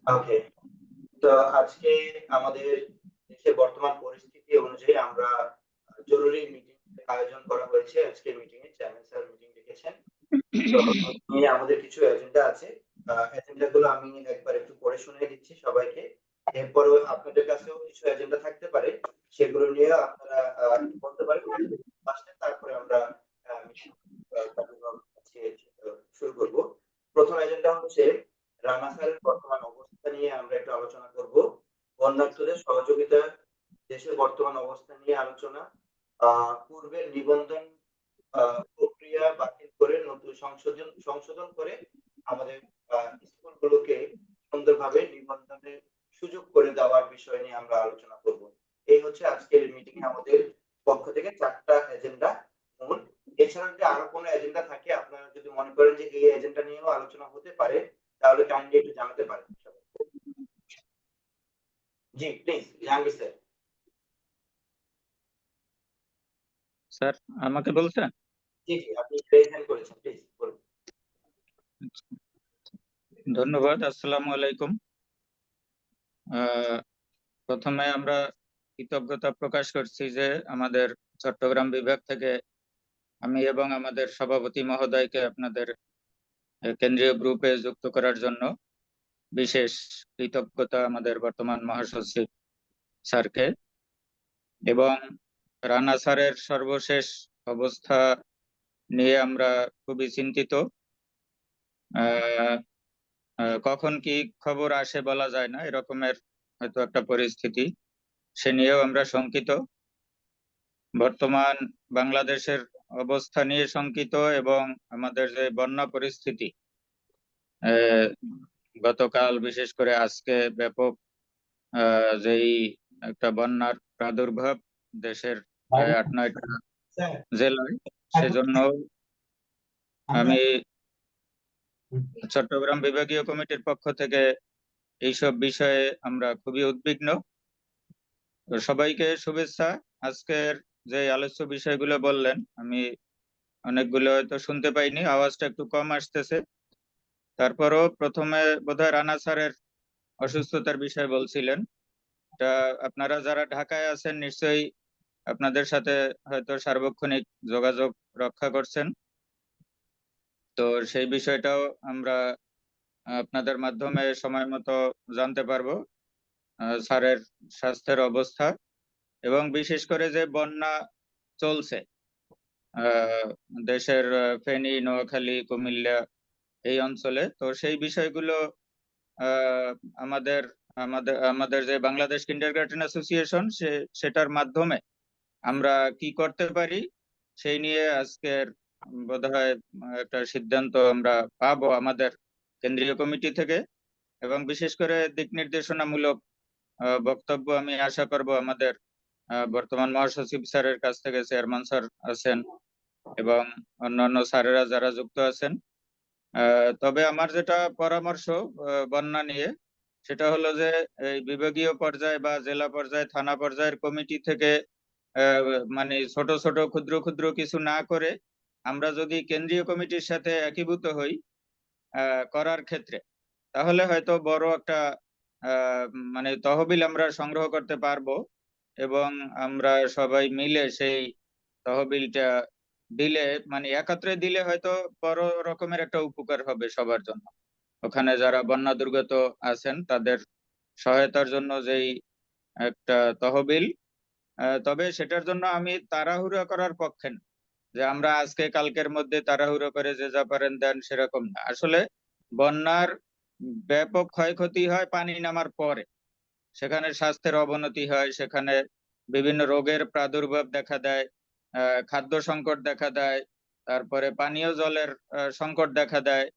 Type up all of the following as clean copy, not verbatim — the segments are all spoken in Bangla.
ওকে, তো আজকে আমাদের দেশের বর্তমান পরিস্থিতি অনুযায়ী আমরা জরুরি মিটিং আয়োজন করা হয়েছে। আজকের মিটিং এ চেয়ারম্যান স্যার মিটিং ডেকেছেন। তো নিয়ে আমাদের কিছু এজেন্ডা আছে। এজেন্ডা গুলো আমি একবার একটু পড়ে শুনিয়ে দিচ্ছি সবাইকে। এরপরে আপনাদের কাছেও কিছু এজেন্ডা থাকতে পারে, সেগুলো নিয়ে আপনারা একটু বলতে পারেন। আসলে তারপরে আমরা মিটিং কার্যক্রম আজকে শুরু করব। প্রথম এজেন্ডা হচ্ছে রানা স্যারের বর্তমান অবস্থা নিয়ে আমরা একটু আলোচনা করব। বন্যার্থদের সহযোগিতা, দেশের বর্তমান অবস্থা নিয়ে আলোচনা, পূর্বের নিবন্ধন প্রক্রিয়া বাতিল করে নতুন সংশোধন করে আমাদের স্কুলগুলোকে সুন্দরভাবে নিবন্ধনের সুযোগ করে দেওয়ার বিষয় নিয়ে আমরা আলোচনা করব। এই হচ্ছে আজকের মিটিং এ আমাদের পক্ষ থেকে 4টা এজেন্ডা মূল। এছাড়া যদি আরো কোনো এজেন্ডা থাকে, আপনারা যদি মনে করেন যে এই এজেন্ডা নিয়েও আলোচনা হতে পারে, তাহলে কাইন্ডলি একটু জানাতে পারেন। জি প্লিজ, জাহাঙ্গীর স্যার। স্যার আমাকে বলছেন? জি জি, আপনি রেজ হ্যান্ড করেছেন, প্লিজ বলুন। ধন্যবাদ। আসসালামু আলাইকুম। প্রথমে আমরা কৃতজ্ঞতা প্রকাশ করছি যে আমাদের চট্টগ্রাম বিভাগ থেকে আমি এবং আমাদের সভাপতি মহোদয়কে আপনাদের কেন্দ্রীয় গ্রুপে যুক্ত করার জন্য বিশেষ কৃতজ্ঞতা আমাদের বর্তমান মহাসচিব স্যারকে, এবং রানা স্যারের সর্বশেষ অবস্থা নিয়ে আমরা খুবই চিন্তিত। কখন কি খবর আসে বলা যায় না, এরকমের হয়তো একটা পরিস্থিতি, সে নিয়েও আমরা শঙ্কিত। বর্তমান বাংলাদেশের অবস্থা নিয়ে শঙ্কিত, এবং আমাদের যে বন্যা পরিস্থিতি, আহ, গতকাল বিশেষ করে আজকে ব্যাপক যেই একটা বন্যার প্রাদুর্ভাব দেশের প্রায় 8-9টা জেলায়, সেজন্য আমি চট্টগ্রাম বিভাগীয় কমিটির পক্ষ থেকে এইসব বিষয়ে আমরা খুবই উদ্বিগ্ন। তো সবাইকে শুভেচ্ছা। আজকের যে আলোচ্য বিষয়গুলো বললেন, আমি অনেকগুলো হয়তো শুনতে পাইনি, আওয়াজটা একটু কম আসতেছে। তারপরও প্রথমে বোধহয় রানা স্যারের অসুস্থতার বিষয় বলছিলেন। তা আপনারা যারা ঢাকায় আছেন নিশ্চয়ই আপনাদের সাথে হয়তো সার্বক্ষণিক যোগাযোগ রক্ষা করছেন। তো সেই বিষয়টাও আমরা আপনাদের মাধ্যমে সময় মতো জানতে পারবো স্যারের স্বাস্থ্যের অবস্থা, এবং বিশেষ করে যে বন্যা চলছে আহ দেশের ফেনী, নোয়াখালী, কুমিল্লা এই অঞ্চলে, তো সেই বিষয়গুলো আহ আমাদের আমাদের আমাদের যে বাংলাদেশ কিন্ডারগার্টেন অ্যাসোসিয়েশন, সেটার মাধ্যমে আমরা কি করতে পারি সেই নিয়ে আজকের বোধহয় একটা সিদ্ধান্ত আমরা পাবো আমাদের কেন্দ্রীয় কমিটি থেকে। এবং বিশেষ করে দিক নির্দেশনামূলক বক্তব্য আমি আশা করব আমাদের বর্তমান মহাসচিব স্যারের কাছ থেকে, চেয়ারম্যান স্যার আছেন এবং অন্যান্য স্যারেরা যারা যুক্ত আছেন। তবে আমার যেটা পরামর্শ বন্যা নিয়ে, সেটা হলো যে এই বিভাগীয় পর্যায়ে বা জেলা পর্যায়ে, থানা পর্যায়ের কমিটি থেকে আহ, মানে ছোট ছোট ক্ষুদ্র ক্ষুদ্র কিছু না করে আমরা যদি কেন্দ্রীয় কমিটির সাথে একীভূত হই করার ক্ষেত্রে, তাহলে হয়তো বড় একটা আহ, তহবিল আমরা সংগ্রহ করতে পারবো, এবং আমরা সবাই মিলে সেই তহবিলটা দিলে, একত্রে দিলে হয়তো বড় রকমের একটা উপকার হবে সবার জন্য। ওখানে যারা বন্যা দুর্গত আছেন তাদের সহায়তার জন্য যেই একটা তহবিল, তবে সেটার জন্য আমি তাড়াহুড়ো করার পক্ষে না, যে আমরা আজকে কালকের মধ্যে তাড়াহুড়ো করে যে যা পারেন দেন, সেরকম না। আসলে বন্যার ব্যাপক ক্ষয়ক্ষতি হয় পানি নামার পরে, সেখানে স্বাস্থ্যের অবনতি হয়, সেখানে বিভিন্ন রোগের প্রাদুর্ভাব দেখা দেয়, খাদ্য সংকট দেখা দেয়, তারপরে পানীয় জলের সংকট দেখা দেয়।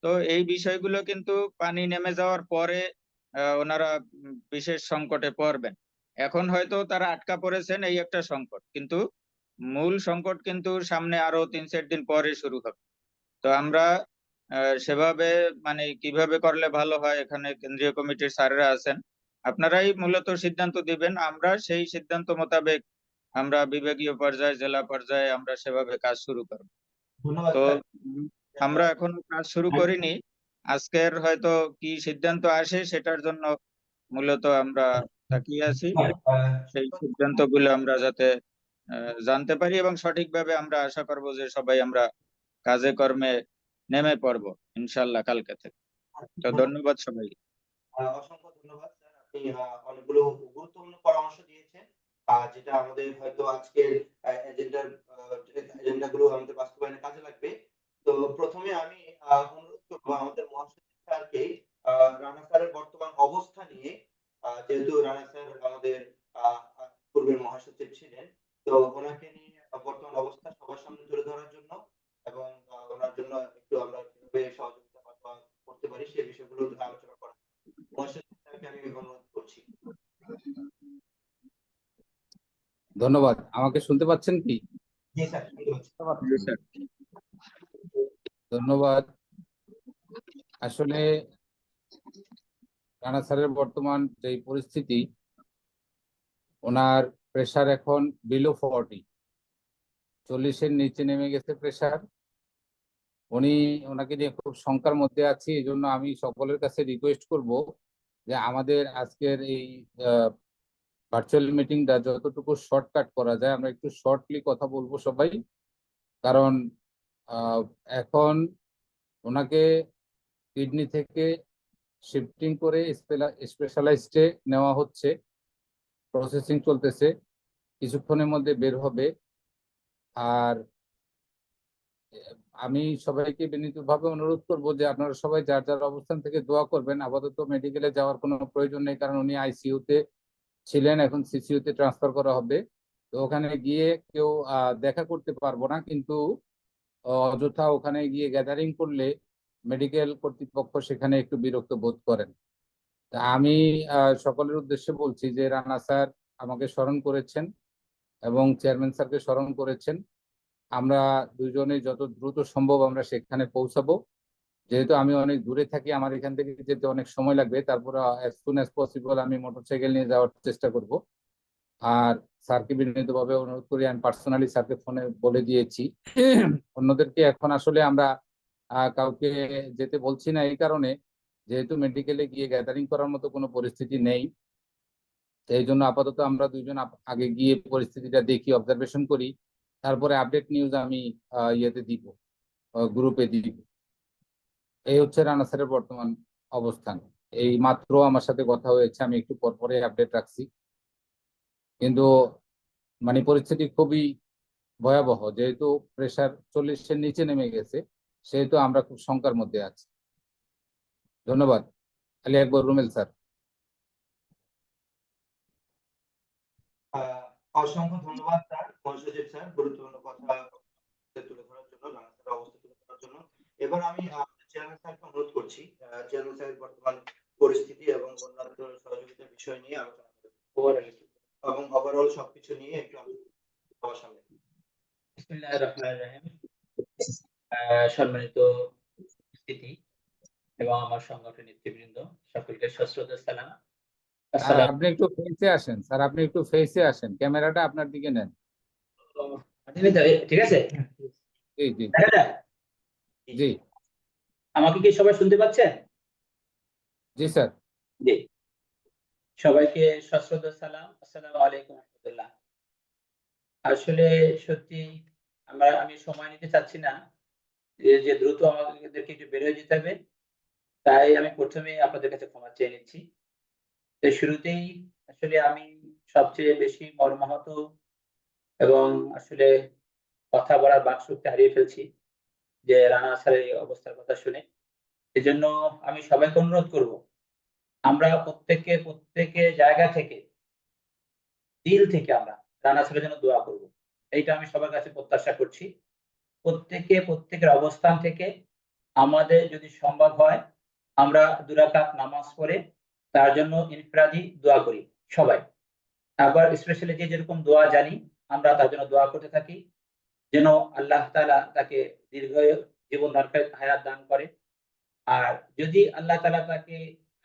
তো এই বিষয়গুলো কিন্তু পানি নেমে যাওয়ার পরে ওনারা বিশেষ সংকটে পড়বেন। এখন হয়তো তারা আটকা পড়েছেন, এই একটা সংকট, কিন্তু মূল সংকট কিন্তু সামনে আরো 3-4 দিন পরে শুরু হবে। তো আমরা সেভাবে কিভাবে করলে ভালো হয়, এখানে কেন্দ্রীয় কমিটির স্যাররা আছেন, আপনারাই মূলত সিদ্ধান্ত দিবেন। আমরা সেই সিদ্ধান্ত মোতাবেক আমরা বিভাগীয় পর্যায়ে, জেলা পর্যায়ে আমরা সেভাবে কাজ শুরু করব। ধন্যবাদ তো স্যার। আমরা এখনো কাজ শুরু করিনি। আজকের হয়তো কি সিদ্ধান্ত আসে সেটার জন্য মূলত আমরা তাকিয়ে আছি। সেই সিদ্ধান্তগুলো আমরা যাতে জানতে পারি এবং সঠিকভাবে আমরা আশা করব যে সবাই আমরা কাজে কর্মে নেমে পড়বো ইনশাল্লাহ কালকে থেকে। তো ধন্যবাদ সবাইকে। অসংখ্য ধন্যবাদ স্যার, আপনি অনেকগুলো গুরুত্বপূর্ণ পরামর্শ দিয়েছেন, যেটা আমাদের হয়তো আজকের এজেন্ডা গুলো আমাদের বাস্তবায়নে কাজে লাগবে। তো প্রথমে আমি অনুরোধ করবো আমাদের মহাসচিব স্যারকে রানা স্যারের বর্তমান অবস্থা নিয়ে, যেহেতু রানা স্যার আমাদের পূর্বের মহাসচিব ছিলেন, তো ওনাকে নিয়ে বর্তমান অবস্থা সবার সামনে তুলে ধরার জন্য এবং ওনার জন্য একটু আমরা কিভাবে সহযোগিতা করতে পারি সেই বিষয়গুলো আলোচনা করা। মহাসচিব স্যারকে আমি অনুরোধ করছি। ধন্যবাদ। আমাকে শুনতে পাচ্ছেন কি? জি স্যার, শুনতে পাচ্ছি। জি স্যার। ধন্যবাদ। আসলে রানা স্যারের বর্তমান যে পরিস্থিতি, ওনার প্রেসার এখন বিলো 40, 40-এর নিচে নেমে গেছে প্রেসার। ওনাকে নিয়ে খুব শঙ্কার মধ্যে আছি। এই জন্য আমি সকলের কাছে রিকোয়েস্ট করব যে আমাদের আজকের এই ভার্চুয়াল মিটিংটা যতটুকু শর্টকাট করা যায় আমরা একটু শর্টলি কথা বলবো সবাই। কারণ এখন ওনাকে কিডনি থেকে শিফটিং করে স্পেশালাইজডে নেওয়া হচ্ছে, প্রসেসিং চলতেছে, কিছুক্ষণের মধ্যে বের হবে। আর আমি সবাইকে বিনীতভাবে অনুরোধ করব যে আপনারা সবাই যার যার অবস্থান থেকে দোয়া করবেন। আপাতত মেডিকেলে যাওয়ার কোনো প্রয়োজন নেই, কারণ উনি আইসিইউতে ছিলেন, এখন সিসিইউতে ট্রান্সফার করা হবে। তো ওখানে গিয়ে কেউ দেখা করতে পারবো না, কিন্তু অযথা ওখানে গিয়ে গ্যাদারিং করলে মেডিকেল কর্তৃপক্ষ সেখানে একটু বিরক্ত বোধ করেন। তা আমি সকলের উদ্দেশ্যে বলছি যে রানা স্যার আমাকে স্মরণ করেছেন এবং চেয়ারম্যান স্যারকে স্মরণ করেছেন। আমরা দুজনে যত দ্রুত সম্ভব আমরা সেখানে পৌঁছাবো। যেহেতু আমি অনেক দূরে থাকি, আমার এখান থেকে যেতে অনেক সময় লাগবে, তারপরে অ্যাজ সুন অ্যাজ পসিবল আমি মোটরসাইকেল নিয়ে যাওয়ার চেষ্টা করব। আর স্যারকে বিনীতভাবে অনুরোধ করি, আমি পার্সোনালি স্যারকে ফোনে বলে দিয়েছি। অন্যদেরকে এখন আসলে আমরা কাউকে যেতে বলছি না, এই কারণে যেহেতু মেডিকেলে গিয়ে গ্যাদারিং করার মতো কোনো পরিস্থিতি নেই। এই জন্য আপাতত আমরা দুইজন আগে গিয়ে পরিস্থিতিটা দেখি, অবজারভেশন করি, তারপরে আপডেট নিউজ আমি ইয়েতে দিব, গ্রুপে দিব। এই হচ্ছে রানা স্যারের বর্তমান অবস্থান। এই মাত্র আমার সাথে কথা হয়েছে, আমি একটু পরে আপডেট রাখছি। কিন্তু মানে পরিস্থিতি খুবই ভয়াবহ, যেহেতু প্রেসার 40-এর নিচে নেমে গেছে, সেহেতু আমরা খুব শঙ্কার মধ্যে আছি। ধন্যবাদ। আলী আকবর রুমেল স্যার। অসংখ্য ধন্যবাদ স্যার, মহাসচিব স্যার, গুরুত্বপূর্ণ কথা তুলে ধরার জন্য, রানা স্যারের অবস্থা তুলে ধরার জন্য। এবার আমি চেয়ারম্যান স্যারকে অনুরোধ করছি চেয়ারম্যান স্যারের বর্তমান পরিস্থিতি এবং অন্যান্য সহযোগিতার বিষয় নিয়ে আলোচনা করতে এবং ওভারঅল সবকিছু নিয়ে একটু সবার সামনে। বিসমিল্লাহির রহমানির রহিম। সম্মানিত উপস্থিতি এবং আমার সংগঠনের নেতৃবৃন্দ, সকলকে সশ্রদ্ধ সালাম। আপনি একটু ফেসে আসেন স্যার, আপনি একটু ফেসে আসেন, ক্যামেরাটা আপনার দিকে নেন। ঠিক আছে, জি জি দেখা যায়? জি আমাকে কি সবাই শুনতে পাচ্ছেন? জি স্যার। জি। সবাইকে সশ্রদ্ধ সালাম। আসসালামু আলাইকুম ওয়া রাহমাতুল্লাহ। আসলে সত্যি আমি সময় নিতে চাচ্ছি না, যে দ্রুত আমাদেরকে একটু বের হয়ে যেতে হবে। তাই আমি প্রথমেই আপনাদের কাছে ক্ষমা চেয়ে নিচ্ছি। তো শুরুতেই আসলে আমি সবচেয়ে বেশি মর্মাহত এবং আসলে কথা বলার বাকশক্তি হারিয়ে ফেলছি যে রানা স্যারের এই অবস্থার কথা শুনে। এজন্য আমি সবাইকে অনুরোধ করব, আমরা প্রত্যেকে জায়গা থেকে, দিল থেকে আমরা রানা স্যারের জন্য দোয়া করব। এইটা আমি সবার কাছে প্রত্যাশা করছি। প্রত্যেকের অবস্থান থেকে আমাদের যদি সম্ভব হয় আমরা ২ রাকাত নামাজ পড়ে তার জন্য ইনফিরাদি দোয়া করি সবাই। আবার স্পেশালি যে যেরকম দোয়া জানি আমরা তার জন্য দোয়া করতে থাকি, যেন আল্লাহ তাআলা তাকে দীর্ঘ জীবন হায়াত দান করে। আর যদি আল্লাহ তাআলা তাকে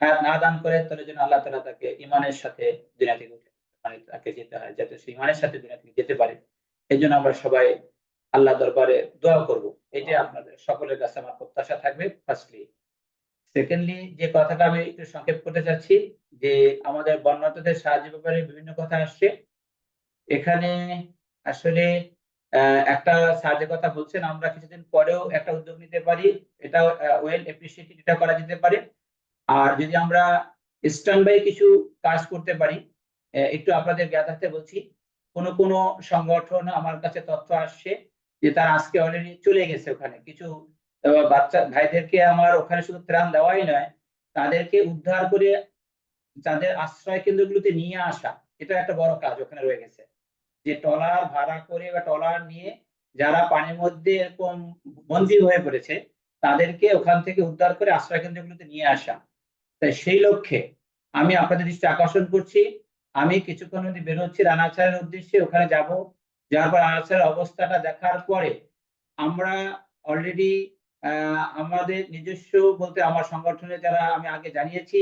হায়াত না দান করে, তাহলে যেন আল্লাহ তাআলা তাকে ঈমানের সাথে দুনিয়া থেকে মানে তাকে যেতে হয়, যাতে সে ঈমানের সাথে দুনিয়া থেকে যেতে পারে। এজন্য আমরা সবাই আল্লাহর দরবারে দোয়া করব। এটাই আপনাদের সকলের কাছে আমার প্রত্যাশা থাকবে ফার্স্টলি। সেকেন্ডলি যে কথাটা আমি একটু সংক্ষেপ করতে চাচ্ছি, যে আমাদের বন্যার্তদের সাহায্যের ব্যাপারে বিভিন্ন কথা আসছে এখানে। আসলে একটা সাহায্যের কথা বলছেন, আমরা কিছুদিন পরেও একটা উদ্যোগ নিতে পারি, এটা ওয়েল এপ্রিসিয়েটেড, এটা করা যেতে পারে। আর যদি আমরা স্ট্যান্ড বাই কিছু কাজ করতে পারি, একটু আপনাদের জ্ঞাতার্থে বলছি, কোন সংগঠন আমার কাছে তথ্য আসছে যে তারা আজকে অলরেডি চলে গেছে ওখানে কিছু বাচ্চা ভাইদেরকে, আমার ওখানে শুধু ত্রাণ দেওয়াই নয়, তাদেরকে উদ্ধার করে তাদের আশ্রয় কেন্দ্রগুলোতে নিয়ে আসা, এটা একটা বড় কাজ ওখানে রয়ে গেছে। যে ট্রলার ভাড়া করে বা ট্রলার নিয়ে যারা পানির মধ্যে এরকম বন্দী হয়ে পড়েছে তাদেরকে ওখান থেকে উদ্ধার করে আশ্রয় কেন্দ্রগুলোতে নিয়ে আসা। তাই সেই লক্ষ্যে আমি আপনাদের দৃষ্টি আকর্ষণ করছি। আমি কিছুক্ষণ মধ্যে বের হচ্ছি রানাঘাটের উদ্দেশ্যে, ওখানে যাব। যাওয়ার পর রানাঘাটের অবস্থাটা দেখার পরে আমরা অলরেডি আমাদের নিজস্ব বলতে আমার সংগঠনে যারা আমি আগে জানিয়েছি,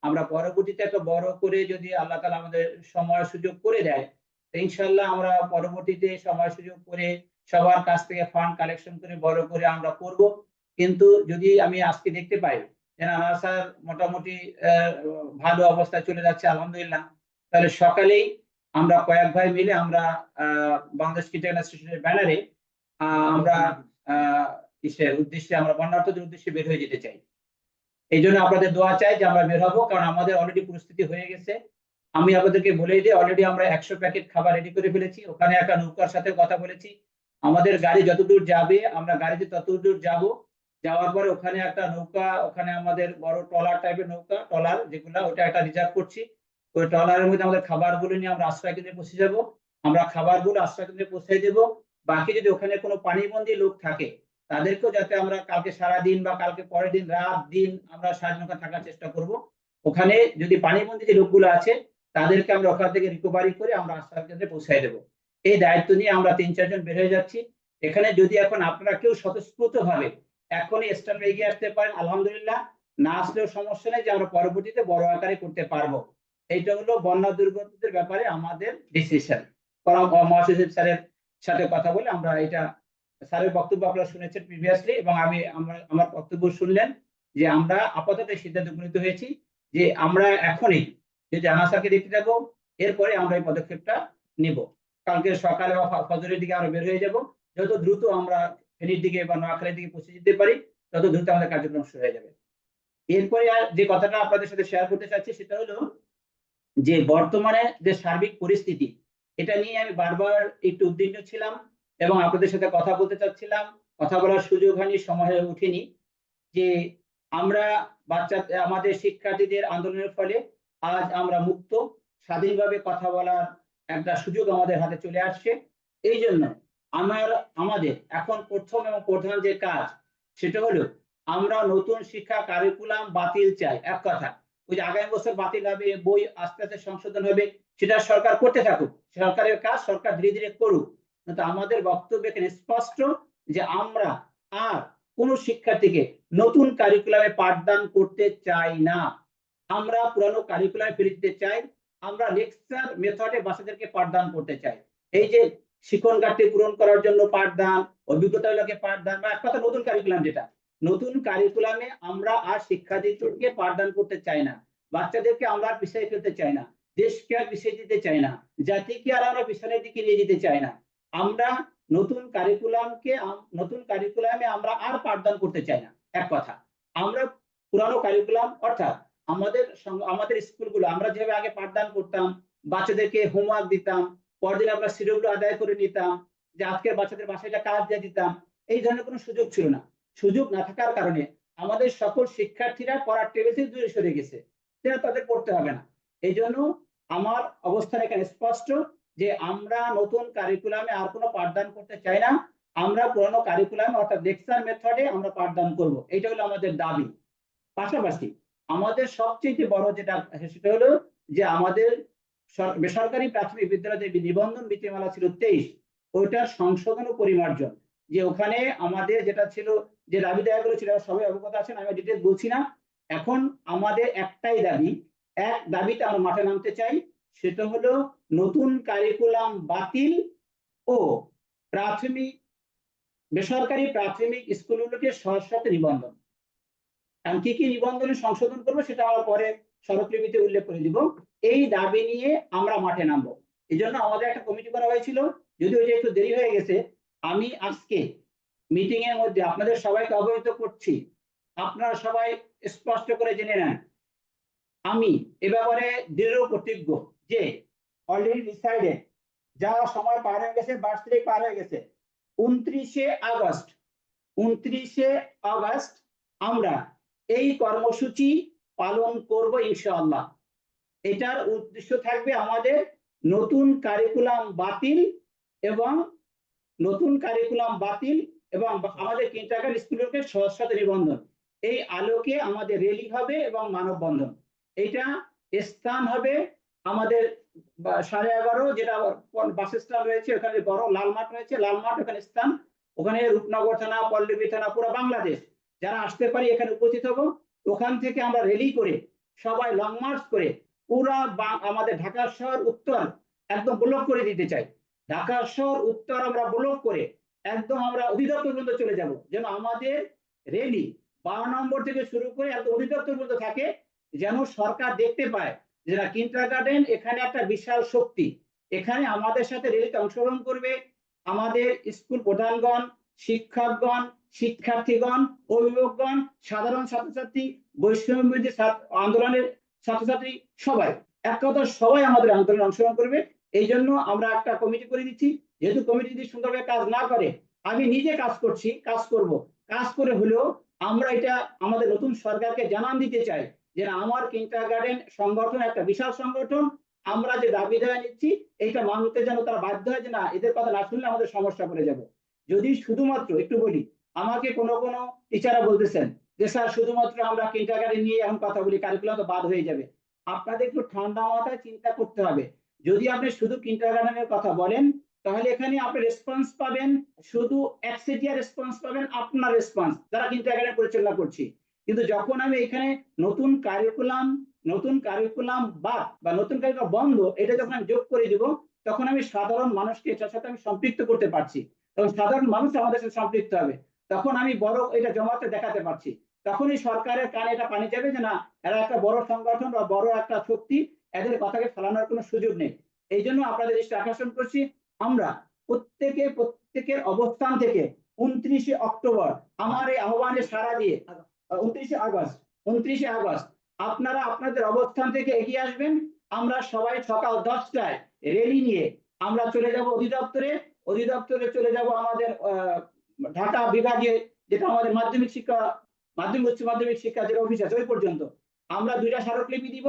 আমরা পরবর্তীতে একটা বড় করে যদি আল্লাহ তাআলা আমাদের সময় সুযোগ করে দেয়, তো ইনশাল্লাহ আমরা পরবর্তীতে সময় সুযোগ করে সবার কাছ থেকে ফান্ড কালেকশন করে বড় করে আমরা করব। কিন্তু যদি আমি আজকে দেখতে পাই যে না স্যার মোটামুটি ভালো অবস্থায় চলে যাচ্ছে আলহামদুলিল্লাহ, তাহলে সকালেই আমরা কয়েক ভাই মিলে আমরা বাংলাদেশ কিচেন অ্যাসোসিয়েশনের ব্যানারে আমরা ইসের উদ্দেশ্যে, আমরা বন্যার্তদের উদ্দেশ্যে বের হয়ে যেতে চাই। এই জন্য আপনাদের দোয়া চাই যে আমরা বের হবো, কারণ আমাদের অলরেডি পরিস্থিতি হয়ে গেছে। আমি আপনাদেরকে বলে দিই, অলরেডি আমরা 100 প্যাকেট খাবার রেডি করে ফেলেছি। ওখানে একটা নৌকার সাথে কথা বলেছি, আমাদের গাড়ি যতদূর যাবে আমরা গাড়িতে ততদূর যাব। যাওয়ার পরে ওখানে একটা নৌকা, ওখানে আমাদের বড় ট্রলার টাইপের নৌকা, ট্রলার যেগুলো, ওটা একটা রিজার্ভ করছি। ওই ট্রলারের মধ্যে আমাদের খাবারগুলো নিয়ে আমরা আশ্রয় কেন্দ্রে পৌঁছে যাব। আমরা খাবারগুলো আশ্রয় কেন্দ্রে পৌঁছে দেব। বাকি যদি ওখানে কোনো পানিবন্দী লোক থাকে তাদেরকেও যাতে আমরা কালকে সারাদিন বা কালকে পরের দিন রাত দিন আমরা সাহায্য থাকার চেষ্টা করব। ওখানে যদি পানিবন্দী যে লোকগুলো আছে তাদেরকে আমরা ওখান থেকে রিকভারি করে আমরা আশ্রয় কেন্দ্রে পৌঁছায় দেবো। এই দায়িত্ব নিয়ে আমরা 3-4 জন বের হয়ে যাচ্ছি। এখানে যদি এখন আপনারা কেউ স্বতঃস্ফূর্ত ভাবে এখনই স্ট্যান্ড এগিয়ে আসতে পারেন আলহামদুলিল্লাহ, না আসলেও সমস্যা নেই, যে আমরা পরবর্তীতে বড় আকারে করতে পারবো। এইটা হলো বন্যা দুর্গতদের ব্যাপারে আমাদের ডিসিশন। মহাসচিব স্যারের সাথে কথা বলে আমরা এটা, স্যারের বক্তব্য আপনারা শুনেছেন প্রিভিয়াসলি, এবং আমার বক্তব্য শুনলেন, যে আমরা আপাতত সিদ্ধান্ত উপনীত হয়েছি যে আমরা এখনই যদি আনাসারকে দেখতে যাবো, এরপরে আমরা এই পদক্ষেপটা নিব। কালকে সকালে বা ফজরের দিকে আমরা বের হয়ে যাব। যত দ্রুত আমরা ফেনীর দিকে বা নোয়াখালীর দিকে পৌঁছে যেতে পারি তত দ্রুত আমাদের কার্যক্রম শুরু হয়ে যাবে। এরপরে আর যে কথাটা আপনাদের সাথে শেয়ার করতে চাচ্ছি সেটা হলো যে বর্তমানে যে সার্বিক পরিস্থিতি, এটা নিয়ে আমি বারবার একটু উদ্বিগ্ন ছিলাম এবং আপনাদের সাথে কথা বলতে চাচ্ছিলাম, কথা বলার সুযোগ হয়নি, সময় হয়ে ওঠেনি। যে আমরা আমাদের শিক্ষার্থীদের আন্দোলনের ফলে আজ আমরা মুক্ত, স্বাধীনভাবে কথা বলার একটা সুযোগ আমাদের হাতে চলে আসছে। এই জন্য আমাদের এখন প্রথম এবং প্রধান যে কাজ সেটা হলো আমরা নতুন শিক্ষা কারিকুলাম বাতিল চাই। এক কথা, ওই যে আগামী বছর বাতিল হবে, বই আস্তে আস্তে সংশোধন হবে, সেটা সরকার করতে থাকুক, সরকারের কাজ সরকার ধীরে ধীরে করুক। কিন্তু আমাদের বক্তব্য এখানে স্পষ্ট যে আমরা আর কোন শিক্ষার্থীকে নতুন কারিকুলামে পাঠদান করতে চাই না। আমরা পুরানো কারিকুলামে ফিরে যেতে চাই। আমরা লেকচার মেথডে বাচ্চাদেরকে পাঠদান করতে চাই। এই যে শিখন ঘাটতি পূরণ করার জন্য পাঠদান, অভিজ্ঞতামূলক পাঠদান, বা এক কথা নতুন কারিকুলাম, যেটা নতুন কারিকুলামে আমরা আর শিক্ষার্থীদেরকে পাঠদান করতে চাই না। বাচ্চাদেরকে আমরা আর পিছিয়ে ফেলতে চাই না, দেশকে আর পিছিয়ে দিতে চাই না, জাতিকে আর আমরা পিছনের দিকে নিয়ে যেতে চাই না। আমরা নতুন কারিকুলামে আমরা আর পাঠদান করতে চাই না। এক কথা, আমরা পুরানো কারিকুলাম অর্থাৎ আমাদের স্কুলগুলো আমরা যেভাবে আগে পাঠদান করতাম, বাচ্চাদেরকে হোমওয়ার্ক দিতাম, পরদিন আমরা শিডিউল আদায় করে নিতাম, যে আজকের বাচ্চাদের বাসায় একটা কাজ দিয়ে দিতাম, এই ধরনের কোনো সুযোগ ছিল না। সুযোগ না থাকার কারণে আমাদের সকল শিক্ষার্থীরা পড়ার টেবিল থেকে দূরে সরে গেছে, তাদের পড়তে হবে না। এই জন্য আমার অবস্থান এখানে স্পষ্ট যে আমরা নতুন কারিকুলামে আর কোনো পাঠদান করতে চাই না। আমরা পুরানো কারিকুলামে অর্থাৎ লেকচার মেথডে আমরা পাঠদান করব, এটা হলো আমাদের দাবি। পাশাপাশি আমাদের সবচেয়ে বড় যেটা সেটা হলো যে আমাদের বেসরকারি প্রাথমিক বিদ্যালয়ে যে নিবন্ধন নীতিমালা ছিল 23, ওইটার সংশোধন ও পরিমার্জন। যে ওখানে আমাদের যেটা ছিল, যে দাবি দাবিগুলো ছিল সবাই অবগত আছেন, আমি ডিটেইলস বলছি না। এখন আমাদের একটাই দাবি, এক দাবিতে আমরা মাঠে নামতে চাই, সেটা হলো নতুন কারিকুলাম বাতিল ও বেসরকারি প্রাথমিক স্কুলগুলোকে সহজ নিবন্ধন। এবং কি কি নিবন্ধনে সংশোধন করবো সেটা আমরা পরে স্মারকলিপিতে উল্লেখ করে দিব। এই দাবি নিয়ে আমরা মাঠে নামবো। এই জন্য আমাদের একটা কমিটি করা হয়েছিল, যদিও এটা একটু দেরি হয়ে গেছে। আমি আজকে মিটিং এর মধ্যে আপনাদের সবাইকে অবহিত করছি, আপনারা সবাই স্পষ্ট করে জেনে নেন, আমি এ ব্যাপারে দৃঢ় প্রতিজ্ঞ যে অলরেডি ডিসাইডেড, যা সময় পার হয়ে গেছে, 22 তারিখ পার হয়ে গেছে, 29শে আগস্ট আমরা এই কর্মসূচি পালন করব ইনশাআল্লাহ। এটার উদ্দেশ্য থাকবে আমাদের নতুন কারিকুলাম বাতিল এবং আমাদের কিন্ডারগার্টেন স্কুলকে সহজ সাথে নিবন্ধন, এই আলোকে আমাদের র্যালি হবে এবং মানববন্ধন। এটা স্থান হবে আমাদের 11:30, যেটা বাস স্ট্যান্ড রয়েছে ওখানে, বড় লাল মাঠ রয়েছে, লাল মাঠ ওখানে স্থান। ওখানে রূপনগর থানা, পল্লবী থানা, পুরো বাংলাদেশ যারা আসতে পারি এখানে উপস্থিত হব। ওখান থেকে আমরা র্যালি করে সবাই লং মার্চ করে পুরা আমাদের ঢাকা শহর উত্তর একদম ব্লক করে দিতে চাই। ঢাকা শহর উত্তর আমরা ব্লক করে একদম আমরা অধিদপ্তর পর্যন্ত চলে যাব, যেন আমাদের র্যালি 12 নম্বর থেকে শুরু করে একদম অধিদপ্তর পর্যন্ত থাকে, যেন সরকার দেখতে পায় যে কিন্ডারগার্টেন এখানে একটা বিশাল শক্তি। এখানে আমাদের সাথে র্যালিতে অংশগ্রহণ করবে আমাদের স্কুল প্রধানগণ, শিক্ষকগণ, শিক্ষার্থীগণ, অভিভাবকগণ, সাধারণ ছাত্রছাত্রী, বৈষম্য বিরোধী আন্দোলনের ছাত্রছাত্রী, সবাই এক কথা সবাই আমাদের আন্দোলনে অংশগ্রহণ করবে। এই জন্য আমরা একটা কমিটি করে দিচ্ছি। যেহেতু কমিটি যদি সুন্দরভাবে কাজ না করে, আমি নিজে কাজ করব, কাজ করে হলেও আমরা এটা আমাদের নতুন সরকারকে জানান দিতে চাই যে আমার কিন্ডারগার্টেন সংগঠন একটা বিশাল সংগঠন, আমরা যে দাবি দাওয়া নিচ্ছি এইটা মানতে যেন তারা বাধ্য হয়, যে না এদের কথা না শুনলে আমাদের সমস্যা পড়ে যাবে। যদি শুধুমাত্র একটু বলি, আমাকে কোনো টিচাররা বলতেছেন যে স্যার শুধুমাত্র আমরা কিন্ডারগার্টেন নিয়ে এখন কথা বলি, কারিকুলাম তো বাদ হয়ে যাবে। আপনাদের একটু ঠান্ডা মাথায় চিন্তা করতে হবে। যদি আপনি শুধু কিন্ডারগার্টেনের কথা বলেন, তাহলে এখানে আপনি রেসপন্স পাবেন, শুধু একচেটিয়া রেসপন্স পাবেন, আপনার রেসপন্স যারা কিন্ডারগার্টেন পরিচালনা করছি। কিন্তু যখন আমি এখানে নতুন কারিকুলাম বা নতুন কারিকুলাম বন্ধ, এটা যখন আমি যোগ করে দিব, তখন আমি সাধারণ মানুষকে এটার সাথে আমি সম্পৃক্ত করতে পারছি, তখন সাধারণ মানুষ আমাদের সাথে সম্পৃক্ত হবে, তখন আমি বড় এটা জমাতে দেখাতে পারছি। তখনই সরকারের কানে এটা পানি যাবে যে না এরা একটা বড় সংগঠন বা বড় একটা শক্তি, এদের কথাকে ফেলানোর কোনো সুযোগ নেই। এই জন্য আপনাদের দৃষ্টি আকর্ষণ করছি, আমরা প্রত্যেকের অবস্থান থেকে 29শে অক্টোবর আমার এই আহ্বানে সাড়া দিয়ে 29শে আগস্ট আপনারা আপনাদের অবস্থান থেকে এগিয়ে আসবেন। আমরা সবাই সকাল 10টায় র্যালি নিয়ে আমরা চলে যাব অধিদপ্তরে চলে যাব আমাদের ঢাকা বিভাগে, যেটা আমাদের মাধ্যমিক উচ্চ মাধ্যমিক শিক্ষা যেটা অফিস আছে ওই পর্যন্ত। আমরা 2টা স্মারকলিপি দিব,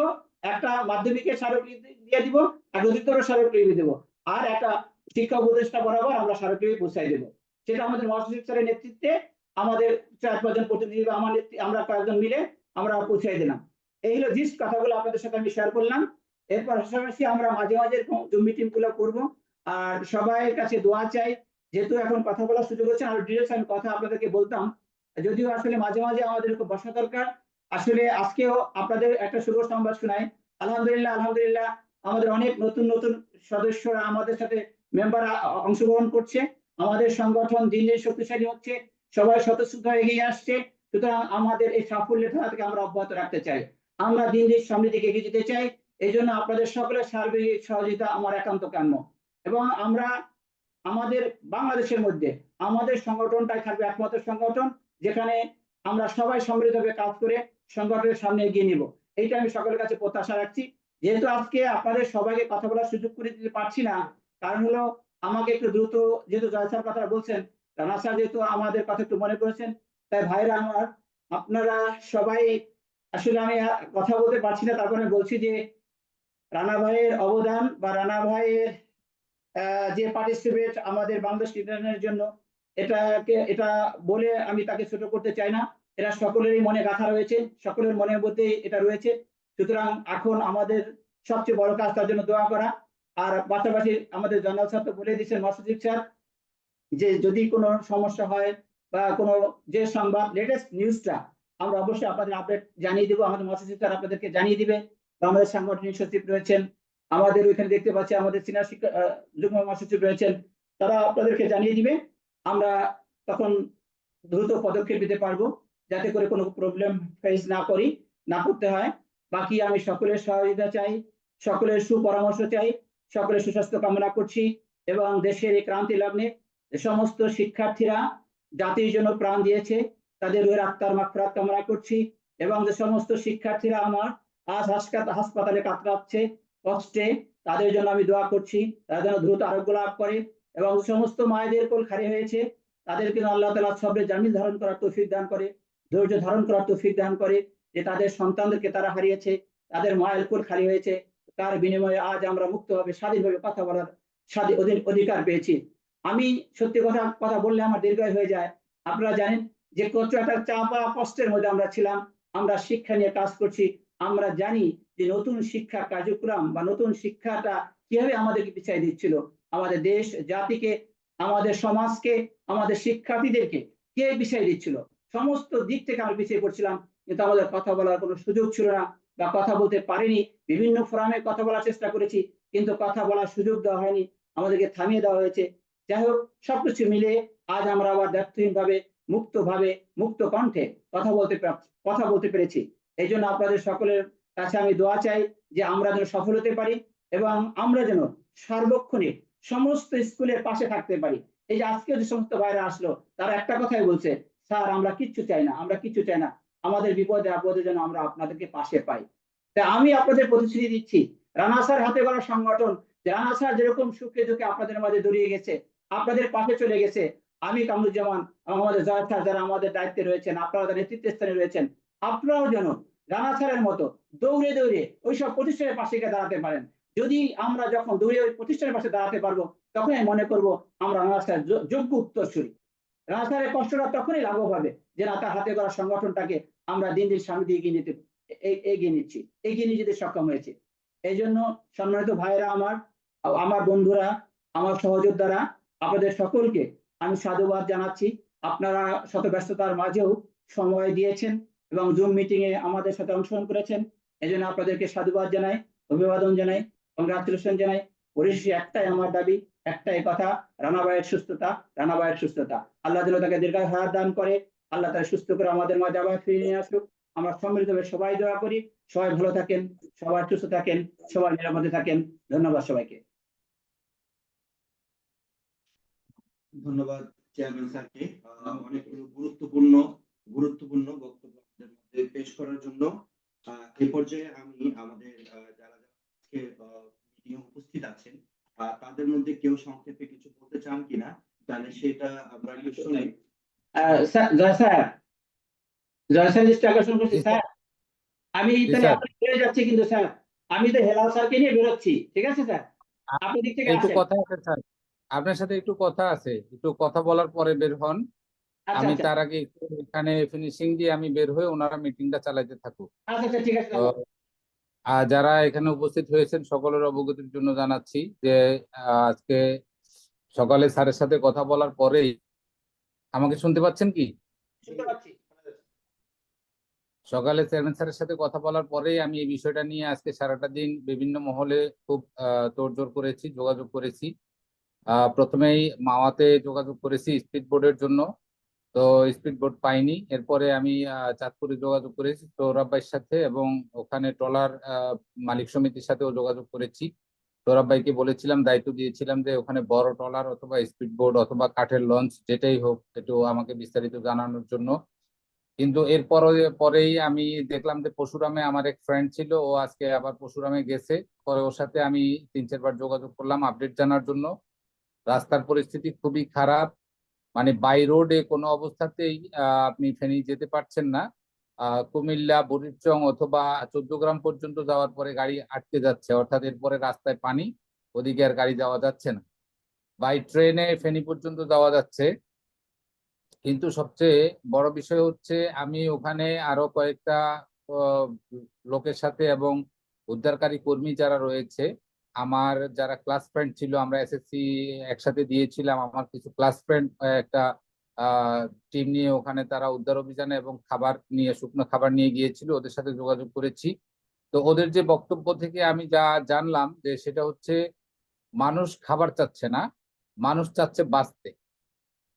একটা মাধ্যমিকের স্মারকলিপি দিয়ে দিব, আর অধিদপ্তরের স্মারকলিপি দেব, আর একটা শিক্ষা উপদেষ্টা বরাবর আমরা স্মারকলিপি পৌঁছাই দেব। সেটা আমাদের মহাসচিব স্যারের নেতৃত্বে আমাদের 4-5 জন প্রতিনিধি বা আমার আমরা কয়েকজন মিলে আমরা পৌঁছাই দিলাম। এই হলো জিস্ট কথাগুলো আপনাদের সাথে আমি শেয়ার করলাম। এরপর পাশাপাশি আমরা মাঝে মাঝে জুম মিটিং গুলো করবো, আর সবাই কাছে দোয়া চাই। যেহেতু এখন কথা বলার সুযোগ হচ্ছে, আর ডিটেলস আমি কথা আপনাদেরকে বলতাম, যদিও আসলে মাঝে মাঝে আমাদের একটু বসা দরকার। আসলে আজকেও আপনাদের একটা শুভ সংবাদ শোনাই, আলহামদুলিল্লাহ আমাদের অনেক নতুন সদস্যরা আমাদের সাথে মেম্বার অংশগ্রহণ করছে, আমাদের সংগঠন দিন দিন শক্তিশালী হচ্ছে, সবাই স্বতঃস্ফূর্ত এগিয়ে আসছে। সুতরাং আমাদের এই সাফল্যের ধারা থেকে আমরা অব্যাহত রাখতে চাই, আমরা দিন দিন সামনের দিকে এগিয়ে যেতে চাই। এই জন্য আপনাদের সকলের সার্বিক সহযোগিতা আমার একান্ত কাম্য, এবং আমরা আমাদের বাংলাদেশের মধ্যে আমাদের সংগঠনটাই থাকবে একমাত্র সংগঠন যেখানে আমরা সবাই সম্মিলিতভাবে কাজ করে সংগঠনের সামনে এগিয়ে নিব। এইটা আমি সকলের কাছে প্রত্যাশা রাখছি। যেহেতু আজকে আপনাদের সবাইকে কথা বলার সুযোগ করে দিতে পারছি না, কারণ হলো আমাকে একটু দ্রুত, যেহেতু জয় স্যার কথা বলছেন, রানা স্যার যেহেতু আমাদের কথা একটু মনে করেছেন, তাই ভাইরা আমার আপনারা সবাই, আসলে আমি কথা বলতে পারছি না, তারপরে বলছি যে রানা ভাইয়ের অবদান বা রানা ভাইয়ের যে পার্টিসিপেট আমাদের বাংলাদেশ ক্রিকেটের জন্য, এটা বলে আমি তাকে ছোট করতে চাই না। এরা সকলেরই মনে গাঁথা রয়েছে, সকলের মনের মধ্যে এটা রয়েছে। সুতরাং এখন আমাদের সবচেয়ে বড় কাজ তার জন্য দোয়া করা। আর পাশাপাশি আমাদের জেনারেল স্যার তো বলে দিচ্ছেন, মহাসচিব স্যার, যে যদি কোনো সমস্যা হয় বা কোনো যে সংবাদ লেটেস্ট নিউজটা আমরা অবশ্যই আপনাদের আপডেট জানিয়ে দেবো। আমাদের মহাসচিব স্যার আপনাদেরকে জানিয়ে দিবে, আমাদের সাংগঠনিক সচিব রয়েছেন, আমাদের ওইখানে দেখতে পাচ্ছি আমাদের সিনিয়র শিক্ষা যুগ্ম মহাসচিব রয়েছেন, তারা আপনাদেরকে জানিয়ে দিবে। আমরা তখন দ্রুত পদক্ষেপ নিতে পারবো। যাতে করে কোনো প্রবলেম ফেস না করতে হয়। বাকি আমি সকলের সহযোগিতা চাই, সকলের সুপরামর্শ চাই, সকলের সুস্বাস্থ্য কামনা করছি এবং দেশের এই ক্রান্তি লগ্নে যে সমস্ত শিক্ষার্থীরা জাতির জন্য প্রাণ দিয়েছে তাদের রুহের আত্মার মাগফিরাত কামনা করছি এবং যে সমস্ত শিক্ষার্থীরা আমার আজ হাসপাতালে কাতরাচ্ছে কষ্টে, তাদের জন্য আমি দোয়া করছি তারা যেন দ্রুত আরোগ্য লাভ করে এবং যে সমস্ত মায়েদের কোল খালি হয়েছে তাদেরকে আল্লাহ তাআলা সবরে জামিল ধারণ করার তৌফিক দান করে, ধৈর্য ধারণ করার তৌফিক দান করে, যে তাদের সন্তানদেরকে তারা হারিয়েছে, তাদের মায়ের কোল খালি হয়েছে, তার বিনিময়ে আজ আমরা মুক্তভাবে স্বাধীনভাবে কথা বলার অধিকার পেয়েছি। আমি সত্যি কথা বললে আমার দীর্ঘায়ু হয়ে যায়। আপনারা জানেন যে কত একটা চাপা কষ্টের মধ্যে আমরা ছিলাম, আমরা শিক্ষা নিয়ে কাজ করছি, আমরা জানি যে নতুন শিক্ষা কার্যক্রম বা নতুন শিক্ষাটা কিভাবে আমাদেরকে পিছিয়ে দিচ্ছিল, আমাদের দেশ জাতিকে, আমাদের সমাজকে, আমাদের শিক্ষার্থীদেরকে কে পিছিয়ে দিচ্ছিল, সমস্ত দিক থেকে আমরা পিছিয়ে পড়ছিলাম, কিন্তু আমাদের কথা বলার কোনো সুযোগ ছিল না বা কথা বলতে পারিনি। বিভিন্ন ফোরামে কথা বলার চেষ্টা করেছি কিন্তু কথা বলার সুযোগ দেওয়া হয়নি, আমাদেরকে থামিয়ে দেওয়া হয়েছে। যাই হোক, সবকিছু মিলে আজ আমরা আবার ব্যর্থহীনভাবে মুক্তভাবে মুক্ত কণ্ঠে কথা বলতে পেরেছি। এই জন্য আপনাদের সকলের কাছে আমি দোয়া চাই যে আমরা যেন সফল হতে পারি এবং আমরা যেন সার্বক্ষণিক সমস্ত স্কুলের পাশে থাকতে পারি। এই যে আজকে যে সমস্ত ভাইরা আসলো তারা একটা কথাই বলছে, স্যার আমরা কিচ্ছু চাই না, আমরা কিচ্ছু চাই না, আমাদের বিপদে আপদে যেন আমরা আপনাদেরকে পাশে পাই। তাই আমি আপনাদের প্রতিশ্রুতি দিচ্ছি, রানা স্যার হাতে গড়া সংগঠন, রানা স্যার যেরকম সুখে দুঃখে আপনাদের মাঝে দৌড়িয়ে গেছে, আপনাদের পাশে চলে গেছে, আমি কামরুজ্জামান এবং আমাদের জয় স্যার যারা আমাদের দায়িত্বে রয়েছেন, আপনারা যারা নেতৃত্ব স্থানে রয়েছেন, আপনারাও যেন রানা স্যারের মতো দৌড়ে দৌড়ে ওইসব প্রতিষ্ঠানের পাশে গিয়ে দাঁড়াতে পারেন। যদি আমরা যখন দৌড়ে ওই প্রতিষ্ঠানের পাশে দাঁড়াতে পারবো তখন আমি মনে করবো আমরা রানা স্যার যোগ্য উত্তরসূরি। রানা স্যারের কষ্টটা তখনই লাঘব হবে যে না, তার হাতে গড়া সংগঠনটাকে আমরা দিন দিন সামনে দিয়ে এগিয়ে নিয়ে যেতে সক্ষম হয়েছে। এই জন্য সম্মানিত ভাইয়েরা আমার বন্ধুরা, আমার সহযোদ্ধারা, আপনাদের সকলকে আমি সাধুবাদ জানাচ্ছি। আপনারা শত ব্যস্ততার মাঝেও সময় দিয়েছেন এবং জুম মিটিং এ আমাদের সাথে অংশগ্রহণ করেছেন, এই জন্য আপনাদেরকে সাধুবাদ জানাই, অভিবাদন জানাই, কংগ্রাচুলেশন জানাই। পরিশেষে একটাই আমার দাবি, একটাই কথা, রানা ভাইয়ের সুস্থতা, আল্লাহ যেন তাকে দীর্ঘায়ু হায়াত দান করে, আল্লাহ তাকে সুস্থ করে আমাদের মাঝে আবার ফিরিয়ে নিয়ে আসুক। আমরা সম্মিলিতভাবে সবাই দোয়া করি, সবাই ভালো থাকেন, সবাই সুস্থ থাকেন, সবাই নিরাপদে থাকেন। ধন্যবাদ সবাইকে। ধন্যবাদ চেয়ারম্যান স্যারকে অনেকগুলো গুরুত্বপূর্ণ বক্তব্য আমাদের মধ্যে পেশ করার জন্য। এই পর্যায়ে আমি আমাদের যারা আজকে মিটিং উপস্থিত আছেন তাদের মধ্যে কেউ সংক্ষেপে কিছু বলতে চান কিনা, তাহলে সেটা আমরা একটু শুনি। জয় স্যার লিস্ট আকর্ষণ করছি স্যার। আমি জি, তাহলে স্যার। আপনার বেরোয় যাচ্ছি কিন্তু স্যার, আমি তো হেলাল স্যারকে নিয়ে বেরোচ্ছি, ঠিক আছে স্যার? আপনি দিক থেকে একটু আসেন। কথা আছে স্যার, আপনার সাথে একটু কথা আছে, একটু কথা বলার পরে বের হন। আচ্ছা আমি আচ্ছা তার আগে একটু এখানে ফিনিশিং দিয়ে আমি বের হয়ে ওনারা মিটিংটা চালাতে থাকুক। আচ্ছা আচ্ছা ঠিক আছে তো যারা এখানে উপস্থিত হয়েছেন সকলের অবগতির জন্য জানাচ্ছি যে আজকে সকালে স্যারের সাথে কথা বলার পরেই, আমাকে শুনতে পাচ্ছেন কি? শুনতে পাচ্ছি। সকালে চেয়ারম্যান স্যারের সাথে কথা বলার পরেই আমি এই বিষয়টা নিয়ে আজকে সারাটা দিন বিভিন্ন মহলে খুব তোড়জোড় করেছি, যোগাযোগ করেছি। প্রথমেই মাওয়াতে যোগাযোগ করেছি স্পিড বোর্ডের জন্য, তো স্পিড বোট পাইনি। এরপরে আমি চাঁদপুরে যোগাযোগ করেছি সৌরভ ভাইয়ের সাথে এবং ওখানে ট্রলার মালিক সমিতির সাথেও যোগাযোগ করেছি। সৌরভ ভাইকে বলেছিলাম, দায়িত্ব দিয়েছিলাম যে ওখানে বড় ট্রলার অথবা স্পিড বোট অথবা কাঠের লঞ্চ যেটাই হোক একটু আমাকে বিস্তারিত জানানোর জন্য। কিন্তু পরেই আমি দেখলাম যে পরশুরামে আমার এক ফ্রেন্ড ছিল, ও আজকে আবার পরশুরামে গেছে। পরে ওর সাথে আমি 3-4 বার যোগাযোগ করলাম আপডেট জানার জন্য। রাস্তার পরিস্থিতি খুবই খারাপ, মানে বাই রোডে কোনো অবস্থাতেই আপনি ফেনী যেতে পারছেন না। কুমিল্লা, বুড়িচং অথবা 14 গ্রাম পর্যন্ত যাওয়ার পরে গাড়ি আটকে যাচ্ছে, অর্থাৎ এরপরে রাস্তায় পানি, ওদিকে আর গাড়ি যাওয়া যাচ্ছে না। বাই ট্রেনে ফেনী পর্যন্ত যাওয়া যাচ্ছে, কিন্তু সবচেয়ে বড় বিষয় হচ্ছে আমি ওখানে আরো কয়েকটা আহ, লোকের সাথে এবং উদ্ধারকারী কর্মী যারা রয়েছে, আমার যারা ক্লাস ফ্রেন্ড ছিল, আমরা এসএসসি একসাথে দিয়েছিলাম, আমার কিছু ক্লাস ফ্রেন্ড একটা টিম নিয়ে ওখানে তারা উদ্ধার অভিযানে এবং খাবার নিয়ে, শুকনো খাবার নিয়ে গিয়েছিল, ওদের সাথে যোগাযোগ করেছি। তো ওদের যে বক্তব্য থেকে আমি যা জানলাম যে সেটা হচ্ছে মানুষ খাবার চাচ্ছে না, মানুষ চাচ্ছে বাঁচতে।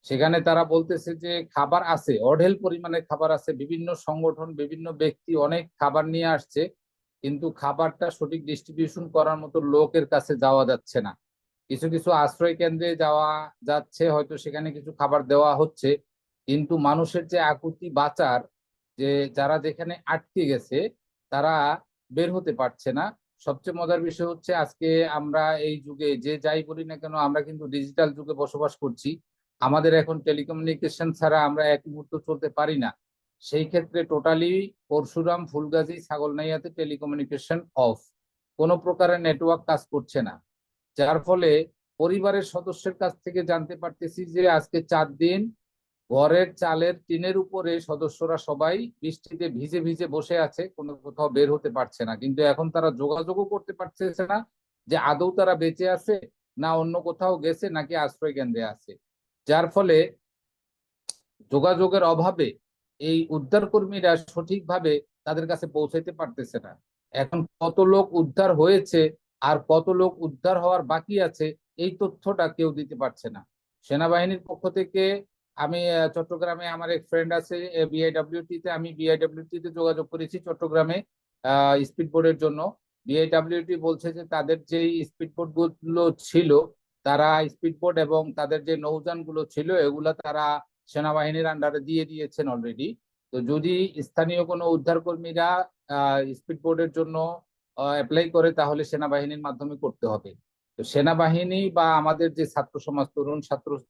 সেখানে তারা বলতেছে যে খাবার আছে, অঢেল পরিমাণে খাবার আছে, বিভিন্ন সংগঠন বিভিন্ন ব্যক্তি অনেক খাবার নিয়ে আসছে, কিন্তু খাবারটা সঠিক ডিস্ট্রিবিউশন করার মতো লোকের কাছে যাওয়া যাচ্ছে না। কিছু কিছু আশ্রয় কেন্দ্রে যাওয়া যাচ্ছে, হয়তো সেখানে কিছু খাবার দেওয়া হচ্ছে, কিন্তু মানুষের যে আকুতি বাঁচার, যে যারা যেখানে আটকে গেছে তারা বের হতে পারছে না। সবচেয়ে মজার বিষয় হচ্ছে আজকে আমরা এই যুগে যে যাই বলি না কেন, আমরা কিন্তু ডিজিটাল যুগে বসবাস করছি। আমাদের এখন টেলিকমিউনিকেশন ছাড়া আমরা এক মুহূর্ত চলতে পারি না। সেই ক্ষেত্রে টোটালি পরশুরাম, ফুলগাজী, ছাগলনাইয়াতে টেলিকমিউনিকেশন অফ, কোনো প্রকারের নেটওয়ার্ক কাজ করছে না। যার ফলে পরিবারের সদস্যের কাছ থেকে জানতে পারতেছি যে আজকে 4 দিন ঘরের চালের টিনের উপরে সদস্যরা সবাই বৃষ্টিতে ভিজে ভিজে বসে আছে, কোনো কোথাও বের হতে পারছে না। কিন্তু এখন তারা যোগাযোগও করতে পারতেছে না যে আদৌ তারা বেঁচে আছে না অন্য কোথাও গেছে নাকি আশ্রয় কেন্দ্রে আছে। যার ফলে যোগাযোগের অভাবে এই উদ্ধার কর্মীরা সঠিকভাবে তাদের কাছে পৌঁছাইতে পারতেছে না। এখন কত লোক উদ্ধার হয়েছে আর কত লোক উদ্ধার হওয়ার বাকি আছে, এই তথ্যটা কেউ দিতে পারছে না। সেনাবাহিনীর পক্ষ থেকে আমি চট্টগ্রামে আমার এক ফ্রেন্ড আছে বিআইডব্লিউটি তে, আমি বিআইডব্লিউটি তে যোগাযোগ করেছি চট্টগ্রামে স্পিড বোর্ডের জন্য। বিআইডব্লিউটি বলছে যে তাদের যে স্পিড বোট গুলো ছিল, তারা স্পিড বোট এবং তাদের যে নৌযান গুলো ছিল এগুলা তারা সেনাবাহিনীর আন্ডারে দিয়ে দিয়েছেন অলরেডি। তো যদি স্থানীয় কোনো উদ্ধার কর্মীরা স্পিড বোর্ডের জন্য অ্যাপ্লাই করে তাহলে সেনাবাহিনীর মাধ্যমে করতে হবে। তো সেনাবাহিনী বা আমাদের যে ছাত্র সমাজ, তরুণ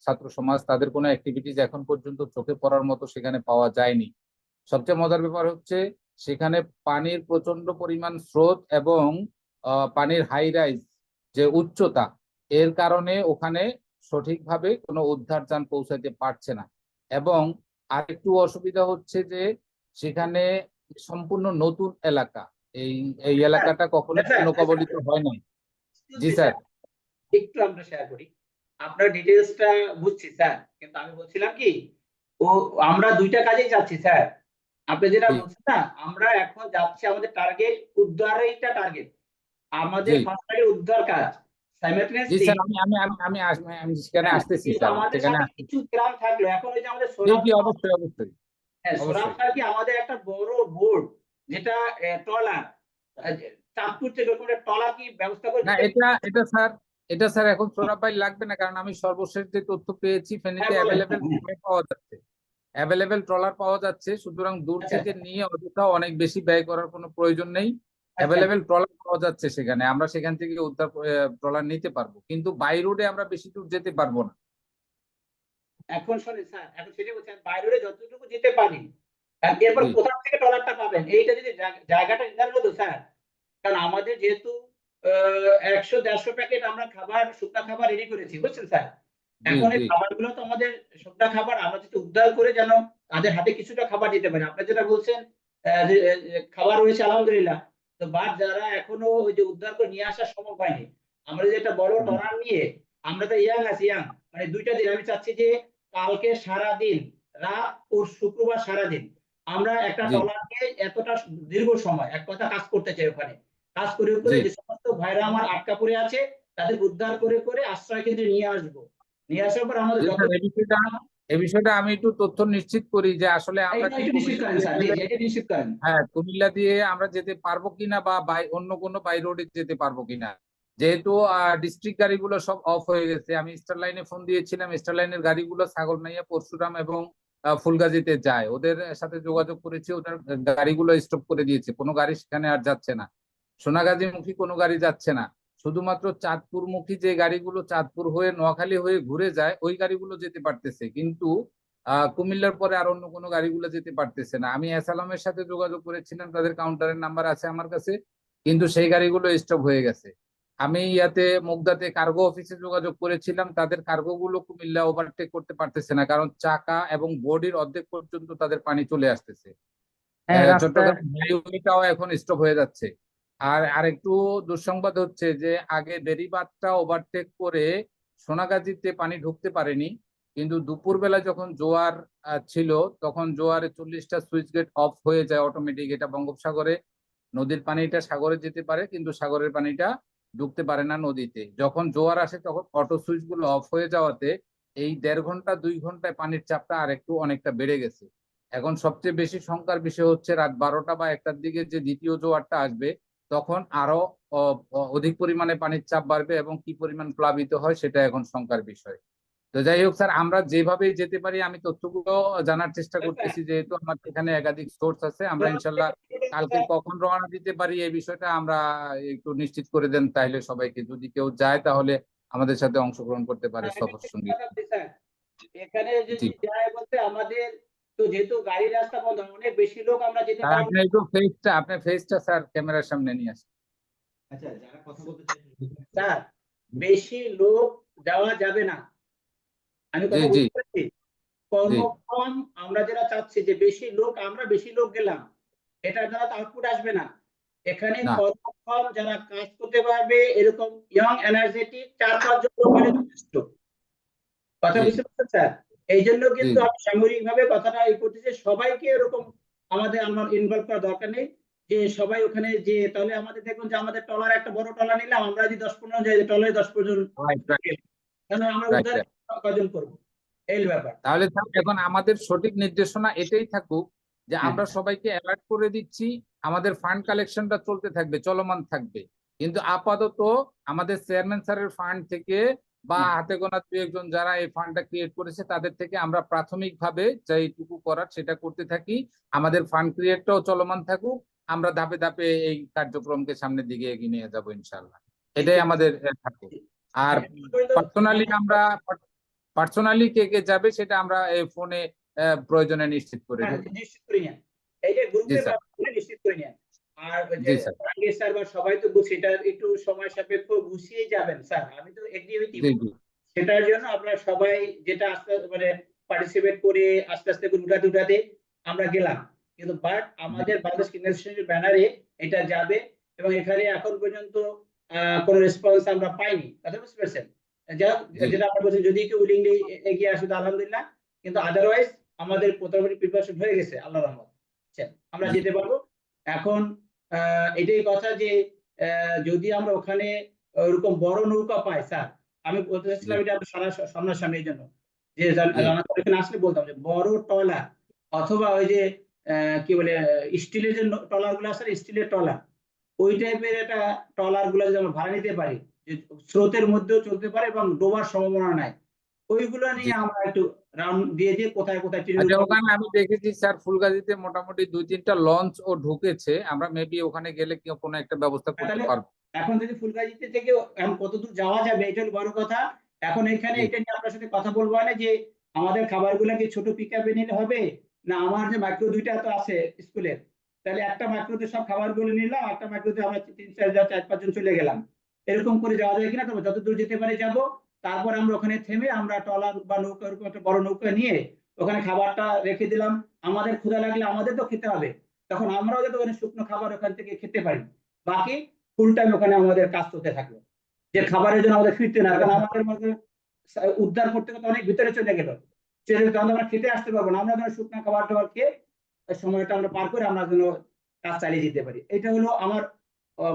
ছাত্র সমাজ, তাদের কোনো অ্যাক্টিভিটিস এখন পর্যন্ত চোখে পড়ার মতো সেখানে পাওয়া যায়নি। সবচেয়ে মজার ব্যাপার হচ্ছে সেখানে পানির প্রচন্ড পরিমাণ স্রোত এবং পানির হাই রাইজ যে উচ্চতা, এর কারণে ওখানে সঠিকভাবে কোনো উদ্ধার যান পৌঁছাতে পারছে না। এবং আরেকটু অসুবিধা হচ্ছে যে সেখানে সম্পূর্ণ নতুন এলাকা, এই এই এলাকাটা কখনো কোনো কবলিত হয় নাই। জি স্যার। একটু আমরা শেয়ার করি, আপনার ডিটেইলসটা বুঝছি স্যার, কিন্তু আমি বলছিলাম কি, ও আমরা দুইটা কাজেই যাচ্ছি স্যার। আপনি যেটা জি বলছেন না, আমরা এখন যাচ্ছি, আমাদের টার্গেট উদ্ধারেরটা টার্গেট, আমাদের জি ফার্স্ট উদ্ধার কাজ জি সাইমালটেনিয়াসলি। স্যার, আমি সেখানে আসতেছি কিন্তু স্যার, আমাদের সেখানে সাথে আসতেছি। কিছু গ্রাম থাকলো, এখন ওই যে আমাদের জি সোনাম, জি, অবশ্যই অবশ্যই হ্যাঁ সোনাম অবশ্যই। কি আমাদের একটা বড় বোর্ড, যেটা ট্রলার, চাঁদপুর থেকে ওরকম একটা ট্রলার কি ব্যবস্থা করে না, দিতে? এটা স্যার এখন সোনা পাই লাগবে না, কারণ আমি সর্বশেষ যে তথ্য পেয়েছি হ্যাঁ ফেনীতে বলেন। অ্যাভেলেবেল পাওয়া যাচ্ছে, অ্যাভেলেবেল ট্রলার পাওয়া যাচ্ছে। সুতরাং দূর আচ্ছা থেকে নিয়ে অযথা অনেক বেশি ব্যয় করার কোনো প্রয়োজন নেই। আচ্ছা। অ্যাভেলেবেল ট্রলার পাওয়া যাচ্ছে সেখানে, আমরা সেখান থেকে উদ্ধার ট্রলার নিতে পারবো, কিন্তু বাই রোডে আমরা বেশি দূর যেতে পারবো না। এখন শোনেন স্যার, এখন সেটাই বলছি, বাইরে যতটুকু যেতে পারি, আর এরপর জি কোথা থেকে ট্রলারটা পাবেন এইটা যদি জায়গাটা নির্ধারণ হতো স্যার। কারণ আমাদের যেহেতু 100-150 প্যাকেট আমরা খাবার, শুকনা খাবার রেডি করেছি, বুঝছেন স্যার। জি এখন এই জি খাবারগুলো তো আমাদের শুকনা খাবার, আমরা যদি উদ্ধার করে যেন তাদের হাতে কিছুটা খাবার দিতে পারি। আপনি যেটা বলছেন খাবার রয়েছে আলহামদুলিল্লাহ, তো বাট যারা এখনো ওই যে উদ্ধার করে নিয়ে আসার সময় পায়নি, আমরা যে একটা বড় জি ট্রলার নিয়ে, আমরা তো ইয়াং আছি, ইয়াং মানে 2টা দিন, আমি চাচ্ছি যে কালকে সারা দিন, রাত ও শুক্রবার সারা দিন আমরা একটা জি ট্রলারকে এতটা দীর্ঘ সময় এক কথা কাজ করতে চাই, ওখানে কাজ করে করে জি যে সমস্ত ভাইরা আমার আটকা পড়ে আছে তাদের উদ্ধার করে করে আশ্রয় কেন্দ্রে নিয়ে আসবো। নিয়ে আসার পর আমাদের জি যত, স্যার, এই বিষয়টা আমি একটু তথ্য নিশ্চিত করি যে আসলে আমরা এটা কি একটু নিশ্চিত কুমিল্লা করেন দিয়ে স্যার, জি গেলে, এটা নিশ্চিত করেন। হ্যাঁ কুমিল্লা দিয়ে আমরা যেতে পারবো কিনা বা অন্য কোনো বাই রোডে যেতে পারবো কিনা। যেহেতু ডিস্ট্রিক্ট গাড়িগুলো সব অফ হয়ে গেছে, আমি স্টার লাইনে ফোন দিয়েছিলাম, স্টার লাইনের গাড়িগুলো ছাগলনাইয়া, পরশুরাম এবং ফুলগাজীতে যায়, ওদের সাথে যোগাযোগ করেছি, ওদের গাড়িগুলো স্টপ করে দিয়েছে, কোনো গাড়ি সেখানে আর যাচ্ছে না। সোনাগাজীমুখী কোনো গাড়ি যাচ্ছে না। শুধুমাত্র চাঁদপুরমুখী যে গাড়িগুলো চাঁদপুর হয়ে নোয়াখালী হয়ে ঘুরে যায় ওই গাড়িগুলো যেতে পারতেছে, কিন্তু কুমিল্লার পরে আর অন্য কোনো গাড়িগুলো যেতে পারতেছে না। আমি এসালামের সাথে যোগাযোগ করেছিলাম, তাদের কাউন্টারের নাম্বার আছে আমার কাছে, কিন্তু সেই গাড়িগুলো স্টপ হয়ে গেছে। আমি মুগদাতে কার্গো অফিসে যোগাযোগ করেছিলাম, তাদের কার্গো গুলো কুমিল্লা ওভারটেক করতে পারতেছে না, কারণ চাকা এবং বডির অর্ধেক পর্যন্ত তাদের পানি চলে আসতেছে। হ্যাঁ রাস্তায়। চট্টগ্রাম হাইওয়েটাও এখন স্টপ হয়ে যাচ্ছে। আর আরেকটু দুঃসংবাদ হচ্ছে যে আগে বেড়িবাঁধটা ওভারটেক করে সোনাগাজীতে পানি ঢুকতে পারেনি, কিন্তু দুপুরবেলা যখন জোয়ার ছিল তখন জোয়ারে 40টা সুইচ গেট অফ হয়ে যায় অটোমেটিক। এটা বঙ্গোপসাগরে নদীর পানিটা সাগরে যেতে পারে, কিন্তু সাগরের পানিটা ঢুকতে পারে না নদীতে। যখন জোয়ার আসে তখন অটো সুইচ গুলো অফ হয়ে যাওয়াতে এই 1.5 ঘন্টা 2 ঘন্টায় পানির চাপটা আর একটু অনেকটা বেড়ে গেছে। এখন সবচেয়ে বেশি শঙ্কার বিষয় হচ্ছে রাত 12টা বা 1টার দিকে যে দ্বিতীয় জোয়ারটা আসবে, তখন আরো অধিক পরিমাণে পানির চাপ বাড়বে এবং কি পরিমাণ প্লাবিত হয় সেটা এখন শঙ্কার বিষয়। তো যাই হোক স্যার, আমরা যেভাবে যেতে পারি আমি তথ্যগুলো জানার চেষ্টা করতেছি, যেহেতু আমার এখানে একাধিক সোর্স আছে। আমরা ইনশাল্লাহ কালকে কখন রওনা দিতে পারি এই বিষয়টা আমরা একটু নিশ্চিত করে দেন, তাহলে সবাইকে, যদি কেউ যায় তাহলে আমাদের সাথে অংশগ্রহণ করতে পারে সফর সঙ্গী। এখানে জি যদি যায় বলতে আমাদের তো যেহেতু গাড়ি রাস্তা বন্ধ, অনেক বেশি লোক আমরা যেতে স্যার, পারবো আপনি একটু ফেসটা স্যার ক্যামেরার সামনে নিয়ে আসেন। আচ্ছা, যারা কথা বলতে চাইছেন স্যার, বেশি লোক যাওয়া যাবে না। আমি জি কথা জি বুঝতে পারছি। কর্মক্ষম আমরা যারা চাচ্ছি যে আমরা বেশি লোক গেলাম, এটার দ্বারা তো আউটপুট আসবে না। এখানে না কর্মক্ষম যারা কাজ করতে পারবে এরকম ইয়ং এনার্জেটিক 4-5 জন লোক হলে যথেষ্ট। কথা জি বুঝতে পারছেন স্যার? এই জন্য জি কিন্তু আমি সামগ্রিক ভাবে কথাটা এই করতেছি, সবাইকে এরকম আমার ইনভলভ করার দরকার নেই যে সবাই ওখানে যে, তাহলে আমাদের দেখুন যে আমাদের টলার একটা বড় টলার নিলাম, আমরা যদি 10-15 যাই, টলারে 10-15 রাইট রাইট তাহলে আমরা রাইট উদ্ধার কয়জন করবো, এই ব্যাপার। তাহলে স্যার এখন আমাদের সঠিক নির্দেশনা এটাই থাকুক যে হ্যাঁ, আমরা সবাইকে অ্যালার্ট করে দিচ্ছি, আমাদের ফান্ড কালেকশনটা চলতে থাকবে, চলমান থাকবে, কিন্তু আপাতত আমাদের চেয়ারম্যান স্যারের ফান্ড থেকে বা হাতে গোনা 2-1 জন যারা এই ফান্ডটা ক্রিয়েট করেছে তাদের থেকে আমরা প্রাথমিকভাবে যেইটুকু করার সেটা করতে থাকি। আমাদের ফান্ড ক্রিয়েটটাও চলমান থাকুক, আমরা ধাপে ধাপে এই কার্যক্রমকে সামনের দিকে এগিয়ে নিয়ে যাবো ইনশাআল্লাহ। এটাই আমাদের থাকুক। আর পার্সোনালি কে কে যাবে সেটা আমরা এই ফোনে প্রয়োজনে নিশ্চিত করে হ্যাঁ, দেব। নিশ্চিত করে নেন। এই যে জি গ্রুপের স্যার। ব্যাপারে নিশ্চিত করে নেন। আর ওই যে জি স্যার। আগে স্যার বা সবাই তো সেটা একটু সময় সাপেক্ষ গুছিয়ে যাবেন স্যার, আমি তো এগ্রিমেন্টই জি জি সেটার জন্য আপনারা সবাই যেটা আস্তে মানে পার্টিসিপেট করে আস্তে আস্তে করে উঠাতে আমরা গেলাম, কিন্তু বাট আমাদের বাংলাদেশ ইউনিভার্সিটির ব্যানারে এটা যাবে এবং এখানে এখন পর্যন্ত কোনো রেসপন্স আমরা পাইনি। কথা বুঝতে পারছেন? জি যেটা আমরা বলছি, যদি কেউ উইলিংলি এগিয়ে আসে তো আলহামদুলিল্লাহ, কিন্তু আদারওয়াইজ আমাদের মোটামুটি প্রিপারেশন হয়ে গেছে আল্লাহর রহমত। আমরা জি যেতে পারবো। এখন এটাই কথা যে যদি আমরা ওখানে ওরকম বড় নৌকা পাই স্যার, আমি বলতে চাচ্ছিলাম এটা আপনার সামনাসামনি, এই জন্য যে এখানে আসলে বলতাম যে বড় ট্রলার অথবা ওই যে কি বলে স্টিলের যে ট্রলার গুলো আছে, স্টিলের ট্রলার, ওই টাইপের একটা ট্রলার গুলো যদি আমরা ভাড়া নিতে পারি, যে স্রোতের মধ্যেও চলতে পারে এবং ডোবার সম্ভাবনা নাই, ওইগুলো জি। নিয়ে আমরা একটু রাউন্ড দিয়ে কোথায় কোথায় আচ্ছা, ওখানে আমি দেখেছি স্যার ফুলগাজীতে মোটামুটি 2-3টা লঞ্চ ও ঢুকেছে, আমরা মেবি ওখানে গেলে কি কোনো একটা ব্যবস্থা করতে তাহলে পারবো। এখন যদি ফুলগাজীতে থেকে কতদূর যাওয়া যাবে এটা হলো বড় কথা। এখন এখানে জি এটা নিয়ে আপনার সাথে কথা বলবো না যে আমাদের খাবারগুলো কি ছোট পিকআপে নিলে হবে, না আমার যে মাইক্রো 2টা তো আছে স্কুলের, তাহলে একটা মাইক্রোতে সব খাবারগুলো নিলাম, একটা মাইক্রোতে আমরা 3-4 জন চলে গেলাম, এরকম করে যাওয়া যায় কিনা? তবে যত দূর যেতে পারে যাব, তারপর আমরা ওখানে থেমে আমরা ট্রলার বা নৌকা, এরকম একটা বড় নৌকা নিয়ে ওখানে খাবারটা রেখে দিলাম। আমাদের ক্ষুধা লাগলে আমাদের তো খেতে হবে, তখন আমরাও যাতে ওখানে শুকনো খাবার ওখান থেকে খেতে পারি। বাকি ফুল টাইম ওখানে আমাদের কাজ চলতে থাকলো, যে খাবারের জন্য আমাদের ফিরতে না, কারণ আমাদের মধ্যে উদ্ধার করতে করতে অনেক ভিতরে চলে গেল, তখন আমরা খেতে আসতে পারবো না, আমরা যেন শুকনো খাবার টাবার খেয়ে সময়টা আমরা পার করে আমরা যেন কাজ চালিয়ে যেতে পারি। এটা হলো আমার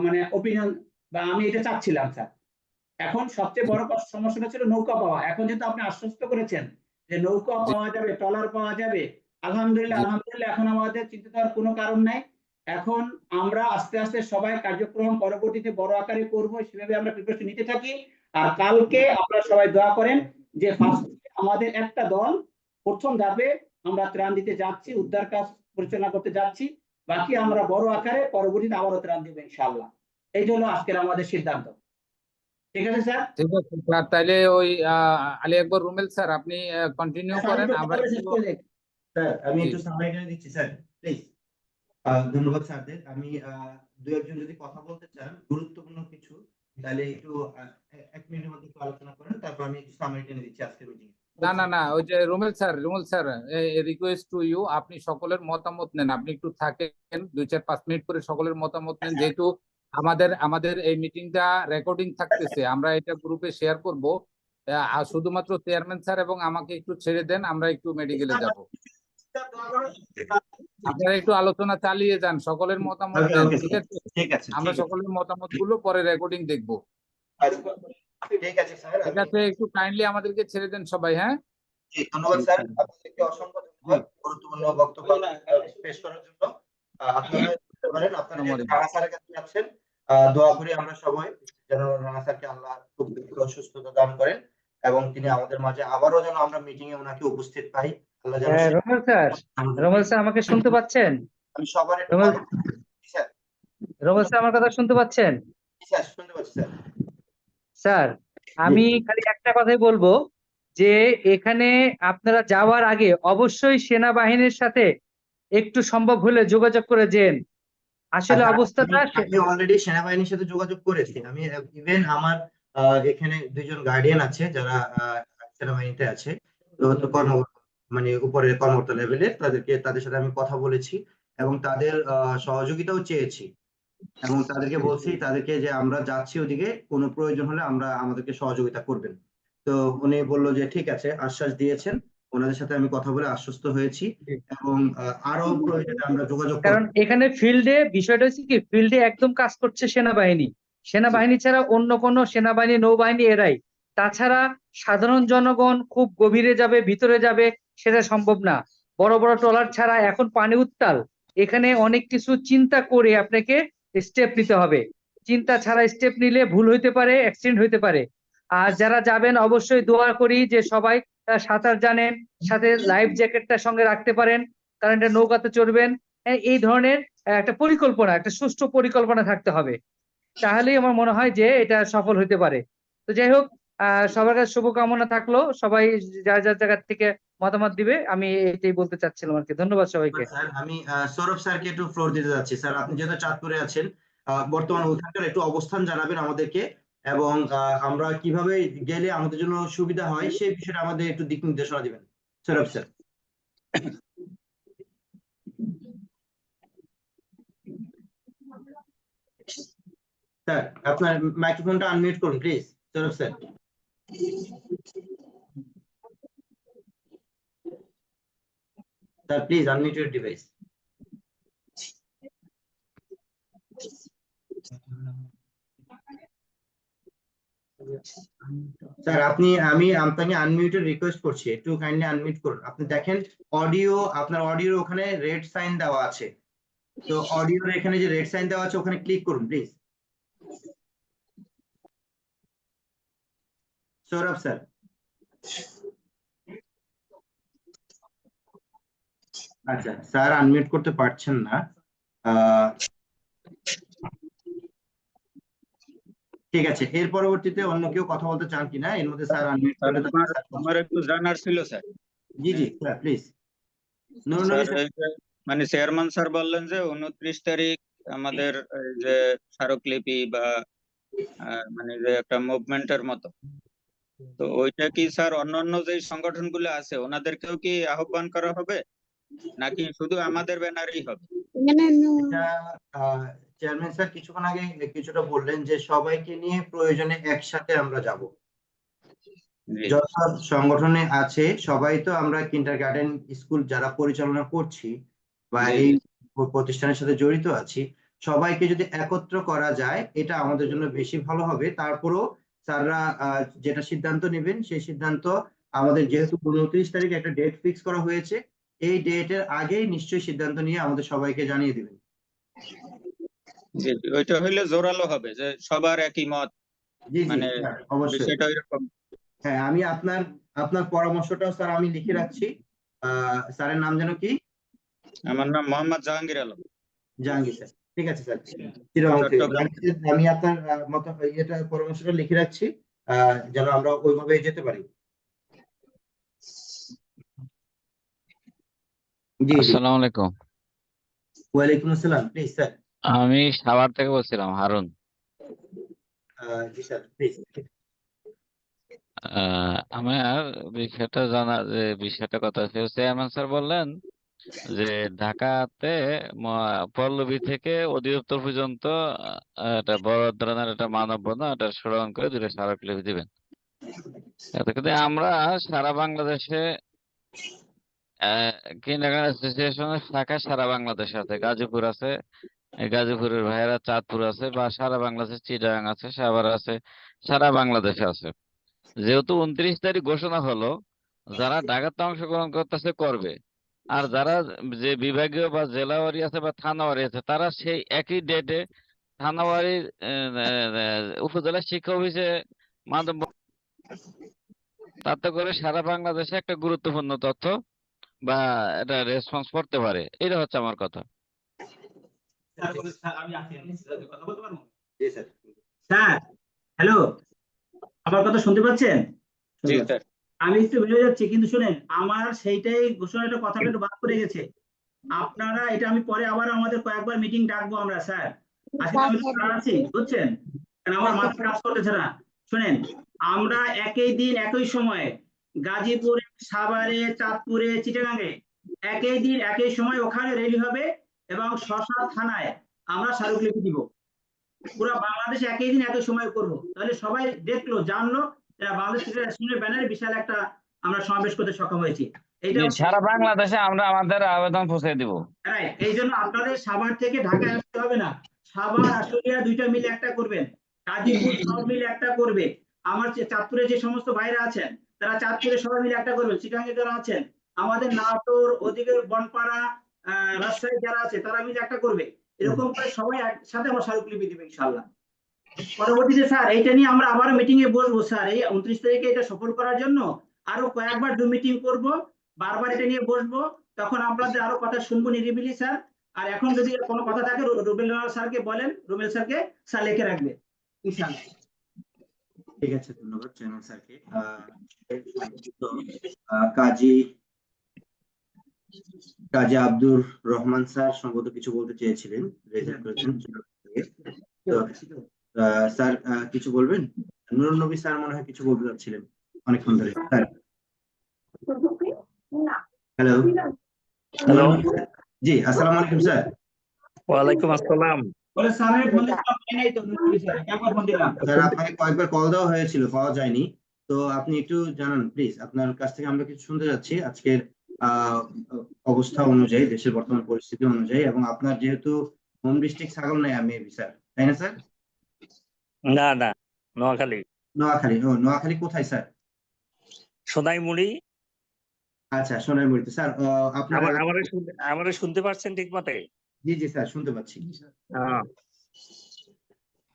মানে ওপিনিয়ন, বা আমি এটা চাচ্ছিলাম স্যার। এখন সবচেয়ে বড় সমস্যাটা ছিল নৌকা পাওয়া। এখন যেহেতু আপনি আশ্বস্ত করেছেন যে নৌকা জি পাওয়া যাবে, ট্রলার পাওয়া যাবে, আলহামদুলিল্লাহ জি আলহামদুলিল্লাহ, এখন আমাদের চিন্তা করার কোনো কারণ নাই। এখন আমরা আস্তে আস্তে সবাই কার্যক্রম পরবর্তীতে বড় আকারে করব, সেভাবে আমরা প্রিপারেশন নিতে থাকি। আর কালকে আপনারা সবাই দোয়া করেন যে ফার্স্ট আমাদের একটা দল প্রথম ধাপে আমরা ত্রাণ দিতে যাচ্ছি, উদ্ধার কাজ পরিচালনা করতে যাচ্ছি, বাকি আমরা বড় আকারে পরবর্তীতে আবারও ত্রাণ দেবো ইনশাআল্লাহ। এই হলো আজকের আমাদের সিদ্ধান্ত। ঠিক আছে স্যার? ঠিক আছে স্যার, তাহলে ওই আলী আকবর রুমেল স্যার আপনি কন্টিনিউ করেন, আমরা শেষ করে দেখ। স্যার আমি জি একটু সামারি দিচ্ছি স্যার, প্লিজ। ধন্যবাদ স্যারদের। আমি 2-1 জন যদি কথা বলতে চান গুরুত্বপূর্ণ কিছু, তাহলে একটু 1 মিনিটের মধ্যে একটু আলোচনা করেন, তারপর আমি একটু সামারি টেনে দিচ্ছি আজকের মিটিং। না না না, ওই যে রুমেল স্যার রিকোয়েস্ট টু ইউ, আপনি সকলের মতামত নেন, আপনি একটু থাকেন 2-4-5 মিনিট করে সকলের মতামত নেন, যেহেতু আমাদের এই মিটিংটা রেকর্ডিং থাকতেছে, আমরা এটা গ্রুপে শেয়ার করব। আর শুধুমাত্র চেয়ারম্যান স্যার এবং আমাকে একটু ছেড়ে দেন, আমরা একটু মেডিকেলে যাব। আপনারা একটু আলোচনা চালিয়ে যান, সকলের মতামত ওকে নেন, ওকে ঠিক আছে? ঠিক আছে আমরা ঠিক আছে। সকলের মতামত গুলো পরে রেকর্ডিং দেখবো। আচ্ছা ঠিক আছে স্যার, ঠিক আছে, একটু কাইন্ডলি আমাদেরকে ছেড়ে দেন সবাই, হ্যাঁ? জি, ধন্যবাদ জি, স্যার, স্যার। আপনাদেরকে অসংখ্য ধন্যবাদ গুরুত্বপূর্ণ বক্তব্য পেশ করার জন্য। আপনারা বলতে পারেন, আপনারা যেহেতু রানা স্যারের কাছে যাচ্ছেন, দোয়া করি আমরা সবাই যেন রানা স্যারকে আল্লাহ খুব দ্রুত সুস্থতা দান করেন এবং তিনি আমাদের মাঝে আবারও যেন আমরা মিটিং এ ওনাকে উপস্থিত পাই। আল্লাহ যেন রোমেল স্যার, রোমেল স্যার আমাকে শুনতে পাচ্ছেন? আমি সবার একটু রোমেল কথা বলতে- জি স্যার, রোমেল স্যার আমার কথা শুনতে পাচ্ছেন? জি স্যার, শুনতে পাচ্ছি স্যার। স্যার, আমি খালি একটা কথাই বলবো যে এখানে আপনারা যাওয়ার আগে অবশ্যই সেনাবাহিনীর সাথে একটু সম্ভব হলে যোগাযোগ করে যেন। আসলে আচ্ছা, অবস্থাটা আমি অলরেডি সেনাবাহিনীর সাথে যোগাযোগ করেছি। আমি ইভেন আমার এখানে দুইজন গার্ডিয়ান আছে যারা সেনাবাহিনীতে আছে, তো কর্ম মানে উপরের কর্মকর্তা লেভেলের, তাদের সাথে আমি কথা বলেছি এবং তাদের সহযোগিতাও চেয়েছি এবং তাদেরকে বলছি তাদেরকে যে আমরা যাচ্ছি ওদিকে, কোনো প্রয়োজন হলে আমাদেরকে সহযোগিতা করবেন। তো উনি বললো যে ঠিক আছে, আশ্বাস দিয়েছেন। ওনাদের সাথে আমি কথা বলে আশ্বস্ত হয়েছি এবং আরো প্রয়োজনে আমরা যোগাযোগ কারণ করব। এখানে ফিল্ডে বিষয়টা হচ্ছে কি, ফিল্ডে একদম কাজ করছে সেনাবাহিনী। সেনাবাহিনী ছাড়া অন্য কোনো সেনাবাহিনী, নৌবাহিনী এরাই। তাছাড়া সাধারণ জনগণ খুব গভীরে যাবে, ভিতরে যাবে, সেটা সম্ভব না। বড় বড় ট্রলার ছাড়া এখন পানি উত্তাল, এখানে অনেক কিছু চিন্তা করে আপনাকে স্টেপ নিতে হবে। চিন্তা ছাড়া স্টেপ নিলে ভুল হইতে পারে, অ্যাক্সিডেন্ট হইতে পারে। আর যারা যাবেন অবশ্যই দোয়া করি যে সবাই সাঁতার জানেন, সাথে লাইফ জ্যাকেটটা সঙ্গে রাখতে পারেন, কারণ এটা নৌকাতে চড়বেন। এই ধরনের একটা পরিকল্পনা, একটা সুষ্ঠু পরিকল্পনা থাকতে হবে, তাহলেই আমার মনে হয় যে এটা সফল হতে পারে। তো যাই হোক, সবার কাছে শুভকামনা থাকলো। সবাই যার যার জায়গা থেকে মতামত দিবে, আমি এটাই বলতে চাচ্ছিলাম আর কি। ধন্যবাদ সবাইকে। স্যার, আমি সৌরভ স্যারকে একটু ফ্লোর দিতে যাচ্ছি। স্যার, আপনি যেহেতু চাঁদপুরে আছেন, বর্তমান ওখানকার একটু অবস্থান জানাবেন আমাদেরকে এবং আমরা কিভাবে গেলে আমাদের জন্য সুবিধা হয় সেই বিষয়টা আমাদের একটু দিক নির্দেশনা দিবেন সৌরভ স্যার। স্যার, আপনার মাইক্রোফোনটা আনমিউট করুন please Sourav sir. Sir, please unmute your device. Sir, আমি আপনাকে আনমিউটের রিকোয়েস্ট করছি, একটু কাইন্ডলি আনমিউট করুন। আপনি দেখেন আপনার অডিওর ওখানে রেড সাইন দেওয়া আছে, তো অডিওর এখানে যে রেড সাইন দেওয়া আছে ওখানে ক্লিক করুন প্লিজ সৌরভ স্যার। আচ্ছা স্যার, আনমিউট করতে পারছেন না। ঠিক আছে, এর পরবর্তীতে অন্য কেউ কথা বলতে চান কিনা এর মধ্যে? স্যার আনমিউট স্যার, করলে আমার একটু জানার ছিল sir. G G sir, please. Sir, এই যে মানে চেয়ারম্যান স্যার বললেন যে 29 তারিখ আমাদের এই যে স্মারকলিপি বা মানে যে একটা মুভমেন্টের মতো, তো ওইটা কি স্যার অন্যান্য যে সংগঠনগুলো আছে ওনাদেরকেও কি আহ্বান করা হবে নাকি শুধু আমাদের ব্যানারেই হবে? এটা চেয়ারম্যান স্যার কিছুক্ষণ আগে কিছুটা বললেন যে সবাইকে নিয়ে প্রয়োজনে একসাথে আমরা যাব। জি। যত সংগঠনে আছে সবাই তো আমরা কিন্ডারগার্টেন স্কুল যারা পরিচালনা করছি বা জি, এই জি। প্রতিষ্ঠানের সাথে জড়িত আছি, সবাইকে যদি একত্র করা যায় এটা আমাদের জন্য বেশি ভালো হবে। তারপরও স্যাররা যেটা সিদ্ধান্ত নেবেন সেই সিদ্ধান্ত আমাদের, যেহেতু 29 তারিখ একটা ডেট ফিক্স করা হয়েছে, এই ডেটের আগেই নিশ্চয়ই সিদ্ধান্ত নিয়ে আমাদের সবাইকে জানিয়ে দিবেন। জি, জি, ওইটা হইলে জোরালো হবে যে সবার একই মত, জি জি মানে স্যার, অবশ্যই। বিষয়টা এরকম। হ্যাঁ, আমি আপনার পরামর্শটাও স্যার আমি লিখে রাখছি। স্যারের নাম যেন কি? আমার নাম মোহাম্মদ জাহাঙ্গীর আলম, জাহাঙ্গীর স্যার। ঠিক আছে স্যার, চিরং থেকে। চট্টগ্রাম। আমি আপনার মত এটা পরামর্শটা লিখে রাখছি যেন আমরা ওইভাবে যেতে পারি। জি জি, আসসালামু আলাইকুম। ওয়ালাইকুম আসসালাম। Please sir. আমি সাভার থেকে বলছিলাম, হারুন। জি স্যার, প্লিজ। আমার বিষয়টা কথা হচ্ছে, চেয়ারম্যান স্যার বললেন যে ঢাকাতে পল্লবী থেকে অধিদপ্তর পর্যন্ত একটা বড় ধরনের একটা মানববন্ধন, একটা স্মরণ করে 2টা স্মারকলিপি দিবেন। কিন্তু আমরা সারা বাংলাদেশে কিন্ডারগার্টেন অ্যাসোসিয়েশনের শাখা সারা বাংলাদেশে আছে, গাজীপুর আছে, এই গাজীপুরের ভাইয়েরা চাঁদপুর আছে বা সারা বাংলাদেশে চিটাগাং আছে, সাভার আছে, সারা বাংলাদেশে আছে। যেহেতু 29 তারিখ ঘোষণা হলো, যারা ঢাকাতে অংশগ্রহণ করতেছে করবে, আর যারা যে বিভাগীয় বা জেলাওয়ারি আছে বা থানাওয়ারি আছে তারা সেই একই ডেটে থানাওয়ারির উপজেলা শিক্ষা অফিসে মাধ্যম, তাতে করে সারা বাংলাদেশে একটা গুরুত্বপূর্ণ তথ্য বা এটা রেসপন্স করতে পারে। এটা হচ্ছে আমার কথা। জি স্যার। স্যার হ্যালো, আমার কথা শুনতে পাচ্ছেন? জি স্যার। আমি একটু বেরিয়ে যাচ্ছি, কিন্তু শুনেন আমার সেইটাই ঘোষণাটা কথাটা একটু বাদ পড়ে গেছে। আপনারা এটা আমি পরে আবার আমাদের কয়েকবার মিটিং ডাকবো আমরা স্যার। আজকে তো আমি একটু ছাড়া আছি, বুঝছেন? কারণ আমার মাথা কাজ করতেছে না। শুনেন, আমরা একই দিন একই সময়ে গাজীপুরে, সাভারে, চাঁদপুরে, চিটাগাঙ্গে একই দিন একই সময় ওখানে রেডি হবে এবং শশা থানায় আমরা স্মারকলিপি দিব। পুরো বাংলাদেশে একই দিন একই সময় করব, তাহলে সবাই দেখলো, জানলো এরা বাংলাদেশ ক্রিকেট অ্যাসোসিয়েশনের ব্যানারে বিশাল একটা আমরা সমাবেশ করতে সক্ষম হয়েছি। এইটা সারা বাংলাদেশে আমরা আমাদের আবেদন পৌঁছে দিব। রাইট। এই জন্য আপনাদের সাভার থেকে ঢাকায় আসতে হবে না, সাভার আশুলিয়া দুইটা মিলে একটা করবেন, গাজীপুর সব মিলে একটা করবে। আমার চাঁদপুরে যে সমস্ত ভাইরা আছেন তারা চাঁদপুরে সবাই মিলে একটা করবেন, চিটাগাঙ্গে যারা আছেন, আমাদের নাটোর, ওদিকে বনপাড়া, রাজশাহী যারা আছে তারা মিলে একটা করবে। এরকম করে সবাই একসাথে আমরা স্মারকলিপি দিব ইনশাআল্লাহ। পরবর্তীতে স্যার এইটা নিয়ে আমরা আবারও মিটিং এ বসবো স্যার। এই 29 তারিখে এটা সফল করার জন্য আরো কয়েকবার মিটিং করব, বারবার এটা নিয়ে বসবো, তখন আপনাদের আরো কথা শুনবো নিরিবিলি স্যার। আর এখন যদি কোনো কথা থাকে রুবেল স্যারকে বলেন, রুবেল স্যারকে স্যার লিখে রাখবে ইনশাআল্লাহ। ঠিক আছে, ধন্যবাদ চেয়ারম্যান স্যারকে। কাজী আব্দুর রহমান স্যার সম্ভবত কিছু বলতে চেয়েছিলেন, রেজাল্ট করেছেন। তো স্যার কিছু বলবেন? নুরুন নবী স্যার মনে হয় কিছু বলতে চাচ্ছিলেন অনেকক্ষণ ধরে। Sir hello. হ্যালো, জি, আসসালামু আলাইকুম স্যার। ওয়ালাইকুম আসসালাম। বলে স্যারের ফোন দিলাম, পাই নাই তো, নুরুল নবী স্যার একবার ফোন দিলাম। স্যার আপনাকে কয়েকবার কল দেওয়া হয়েছিল, পাওয়া যায়নি। তো আপনি একটু জানান প্লিজ, আপনার কাছ থেকে আমরা কিছু শুনতে যাচ্ছি আজকের অবস্থা অনুযায়ী, দেশের বর্তমান পরিস্থিতি অনুযায়ী, এবং আপনার যেহেতু home district Chhagalnaiya maybe sir, তাই না স্যার? না না, নোয়াখালী। নোয়াখালী। ও, নোয়াখালী কোথায় স্যার? সোনাইমুড়ি। আচ্ছা, সোনাইমুড়িতে। স্যার আপনার আমারে শুনতে পাচ্ছেন ঠিক মতে? জি জি স্যার, শুনতে পাচ্ছি।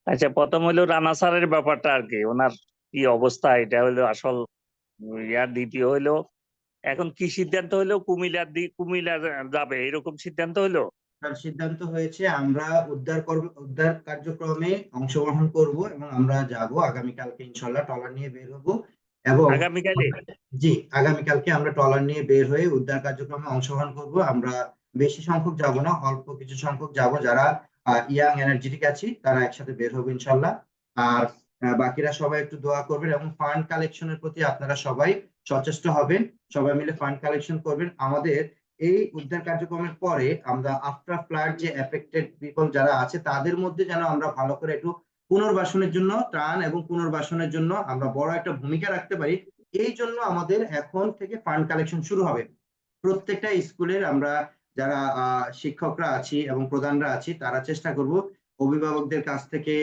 আচ্ছা, প্রথম হইলো রানা স্যারের ব্যাপারটা আর কি, ওনার কি অবস্থা এটা হইলো আসল ইয়ার। দ্বিতীয় হইলো এখন কি সিদ্ধান্ত হইলো, কুমিল্লা যাবে এরকম সিদ্ধান্ত হইলো? স্যার সিদ্ধান্ত হয়েছে আমরা উদ্ধার কার্যক্রমে অংশগ্রহণ করব এবং আমরা যাব আগামীকালকে ইনশাল্লাহ, ট্রলার নিয়ে বের হব। এবং আগামীকালে? জি, আগামীকালকে আমরা ট্রলার নিয়ে বের হয়ে উদ্ধার কার্যক্রমে অংশগ্রহণ করব। আমরা বেশি সংখ্যক যাব না, অল্প কিছু সংখ্যক যাব, যারা ইয়াং এনার্জেটিক আছি তারা একসাথে বের হবো ইনশাল্লাহ। আর বাকিরা সবাই একটু দোয়া করবেন এবং ফান্ড কালেকশনের প্রতি আপনারা সবাই সচেষ্ট হবেন, সবাই মিলে ফান্ড কালেকশন করবেন। আমাদের এই উদ্ধার কার্যক্রমের পরে আমরা আফটার ফ্লাড যে এফেক্টেড পিপল যারা আছে তাদের মধ্যে যেন আমরা ভালো করে একটু পুনর্বাসনের জন্য, ত্রাণ এবং পুনর্বাসনের জন্য আমরা বড় একটা ভূমিকা রাখতে পারি। এই জন্য আমাদের এখন থেকে ফান্ড কালেকশন শুরু হবে। প্রত্যেকটা স্কুলের আমরা যারা শিক্ষকরা আছি এবং প্রধানরা আছি তারা চেষ্টা করব অভিভাবকদের কাছ থেকে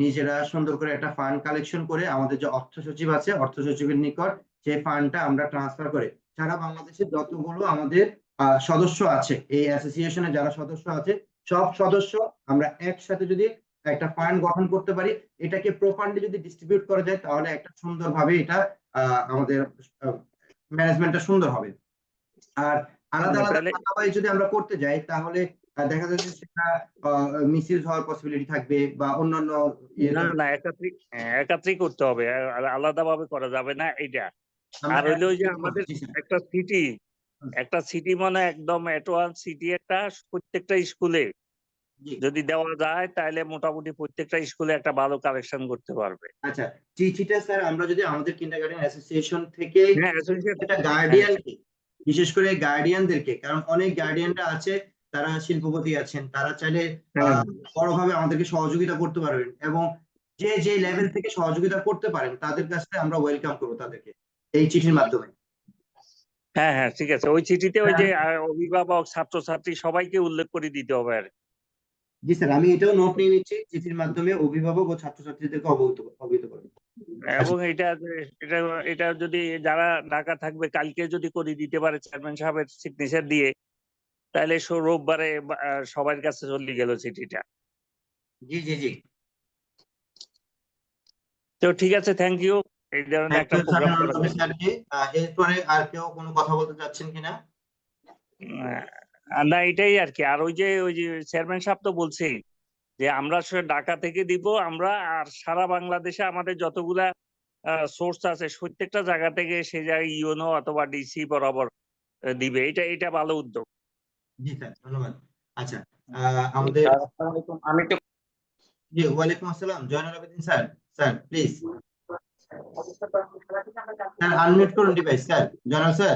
নিজেরা সুন্দর করে একটা ফান্ড কালেকশন করে আমাদের যে অর্থ সচিব আছে, অর্থ সচিবের নিকট সেই ফান্ডটা আমরা ট্রান্সফার করে সারা বাংলাদেশের যতগুলো আমাদের সদস্য আছে, এই অ্যাসোসিয়েশনে যারা সদস্য আছে সব সদস্য আমরা একসাথে যদি একটা ফান্ড গঠন করতে পারি, এটাকে প্রপারলি যদি ডিস্ট্রিবিউট করা যায়, তাহলে একটা সুন্দরভাবে এটা আমাদের ম্যানেজমেন্টটা সুন্দর হবে। আর আলাদা আলাদা ভাবে যদি আমরা করতে যাই তাহলে দেখা যাচ্ছে সেটা মিসইউজ হওয়ার পসিবিলিটি থাকবে বা অন্যান্য না, একাত্রিক করতে হবে, আলাদা ভাবে করা যাবে না এটা। আর হইলো যে আমাদের একটা সিটি মানে একদম অ্যাডভান্স সিটি একটা প্রত্যেকটা স্কুলে যদি দেওয়া যায় তাহলে মোটামুটি প্রত্যেকটা স্কুলে একটা ভালো কালেকশন করতে পারবে। আচ্ছা, চিঠিটা স্যার আমরা যদি আমাদের কিন্ডারগার্টেন অ্যাসোসিয়েশন থেকে একটা গার্ডিয়ানকে, বিশেষ করে গার্ডিয়ানদেরকে, কারণ অনেক গার্ডিয়ানরা আছে তারা শিল্পপতি আছেন, তারা চাইলে বড়ভাবে আমাদেরকে সহযোগিতা করতে পারবেন এবং যে যে লেভেল থেকে সহযোগিতা করতে পারেন তাদের কাছে আমরা ওয়েলকাম করবো তাদেরকে এই চিঠির মাধ্যমে। হ্যাঁ, ঠিক আছে। ওই চিঠিতে ওই যে অভিভাবক, ছাত্রছাত্রী সবাইকে উল্লেখ করে দিতে হবে আর জি স্যার, আমি এটাও নোট নিয়ে নিচ্ছি, চিঠির মাধ্যমে অভিভাবক ও ছাত্রছাত্রীদেরকে অবহিত করবেন। এবং এটা এটা যদি যারা ঢাকা থাকবে কালকে যদি করে দিতে পারে চেয়ারম্যান সাহেবের সিগনেচার দিয়ে, তাহলে রোববারে সবার কাছে চলে গেল চিঠিটা। জি জি জি, তো ঠিক আছে, থ্যাংক ইউ। এই ধরনের থ্যাংক একটা ইউ প্রোগ্রাম করার স্যার জন্য। স্যারকে। এরপরে আর কেউ কোনো কথা বলতে চাচ্ছেন কিনা? না, এটাই আর কি। আর ওই যে চেয়ারম্যান সাহেব তো বলছে যে আমরা আসলে ঢাকা থেকে দিব আমরা, আর সারা বাংলাদেশে আমাদের যতগুলা সোর্স আছে প্রত্যেকটা জায়গা থেকে সে জায়গায় ইউনো অথবা ডিসি বরাবর দিবে। এটা ভালো উদ্যোগ। জি স্যার, ধন্যবাদ। আচ্ছা, আমাদের আমি একটু জি, ওয়ালাইকুম আসসালাম, Joynul Abedin sir. Sir please, sir unmute করুন device. Sir Joynul sir,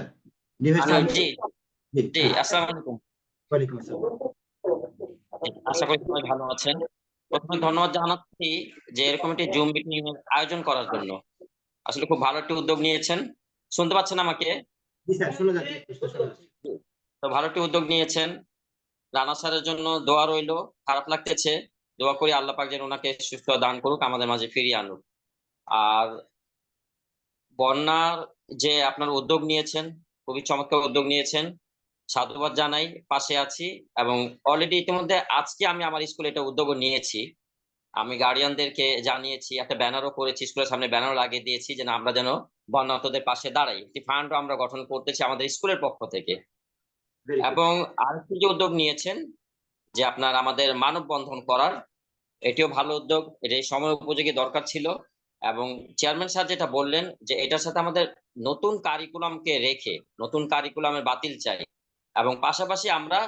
device আমি জি জি, জি আসসালামু আলাইকুম। ওয়ালাইকুম আসসালাম। আশা করি সবাই ভালো আছেন। প্রথমে ধন্যবাদ জানাচ্ছি যে এরকম একটি জুম মিটিং এর আয়োজন করার জন্য। আসলে খুব ভালো একটি উদ্যোগ নিয়েছেন। শুনতে পাচ্ছেন আমাকে? জি স্যার, শোনা যাচ্ছে, স্পষ্ট শোনা যাচ্ছে। তো ভালো একটি উদ্যোগ নিয়েছেন। রানা স্যারের জন্য দোয়া রইলো। খারাপ লাগতেছে, দোয়া করি আল্লাহ পাক যেন ওনাকে সুস্থ দান করুক, আমাদের মাঝে ফিরিয়ে আনুক। আর বন্যার যে আপনার উদ্যোগ নিয়েছেন, খুবই চমৎকার উদ্যোগ নিয়েছেন, সাধুবাদ জানাই, পাশে আছি। এবং অলরেডি ইতিমধ্যে আজকে আমি আমার স্কুলে এটা উদ্যোগ নিয়েছি। আমি গার্ডিয়ানদেরকে জানিয়েছি, একটা ব্যানারও করেছি, স্কুলের সামনে ব্যানার লাগিয়ে দিয়েছি যে না, আমরা যেন বন্যার্তদের পাশে দাঁড়াই। একটি ফান্ডও আমরা গঠন করতেছি আমাদের স্কুলের পক্ষ থেকে। Very good. এবং আরেকটি যে উদ্যোগ নিয়েছেন যে আপনার আমাদের মানববন্ধন করার, এটিও ভালো উদ্যোগ। এটা এই সময় উপযোগী দরকার ছিল। এবং চেয়ারম্যান স্যার যেটা বললেন যে এটার সাথে আমাদের নতুন কারিকুলামকে রেখে নতুন কারিকুলামের বাতিল চাই এবং পাশাপাশি আমরা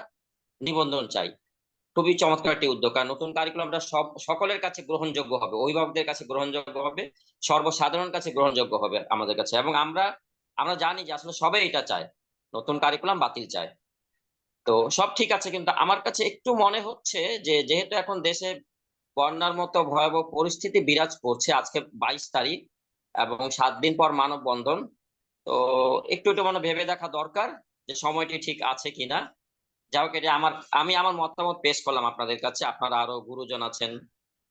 নিবন্ধন চাই। খুবই চমৎকার একটি উদ্যোগ। আর নতুন কারিকুলামটা সকলের কাছে গ্রহণযোগ্য হবে, অভিভাবকদের কাছে গ্রহণযোগ্য হবে, সর্বসাধারণ কাছে গ্রহণযোগ্য হবে আমাদের কাছে। এবং আমরা জানি যে আসলে সবাই এটা চায়, নতুন কারিকুলাম বাতিল চায়। তো সব ঠিক আছে, কিন্তু আমার কাছে একটু মনে হচ্ছে যে যেহেতু এখন দেশে বন্যার মতো ভয়াবহ পরিস্থিতি বিরাজ করছে, আজকে 22 তারিখ এবং 7 দিন পর মানববন্ধন, তো একটু মনে ভেবে দেখা দরকার যে সময়টি ঠিক আছে কিনা। যাই হোক, এটা আমি আমার মতামত পেশ করলাম আপনাদের কাছে। আপনারা আরো গুরুজন আছেন,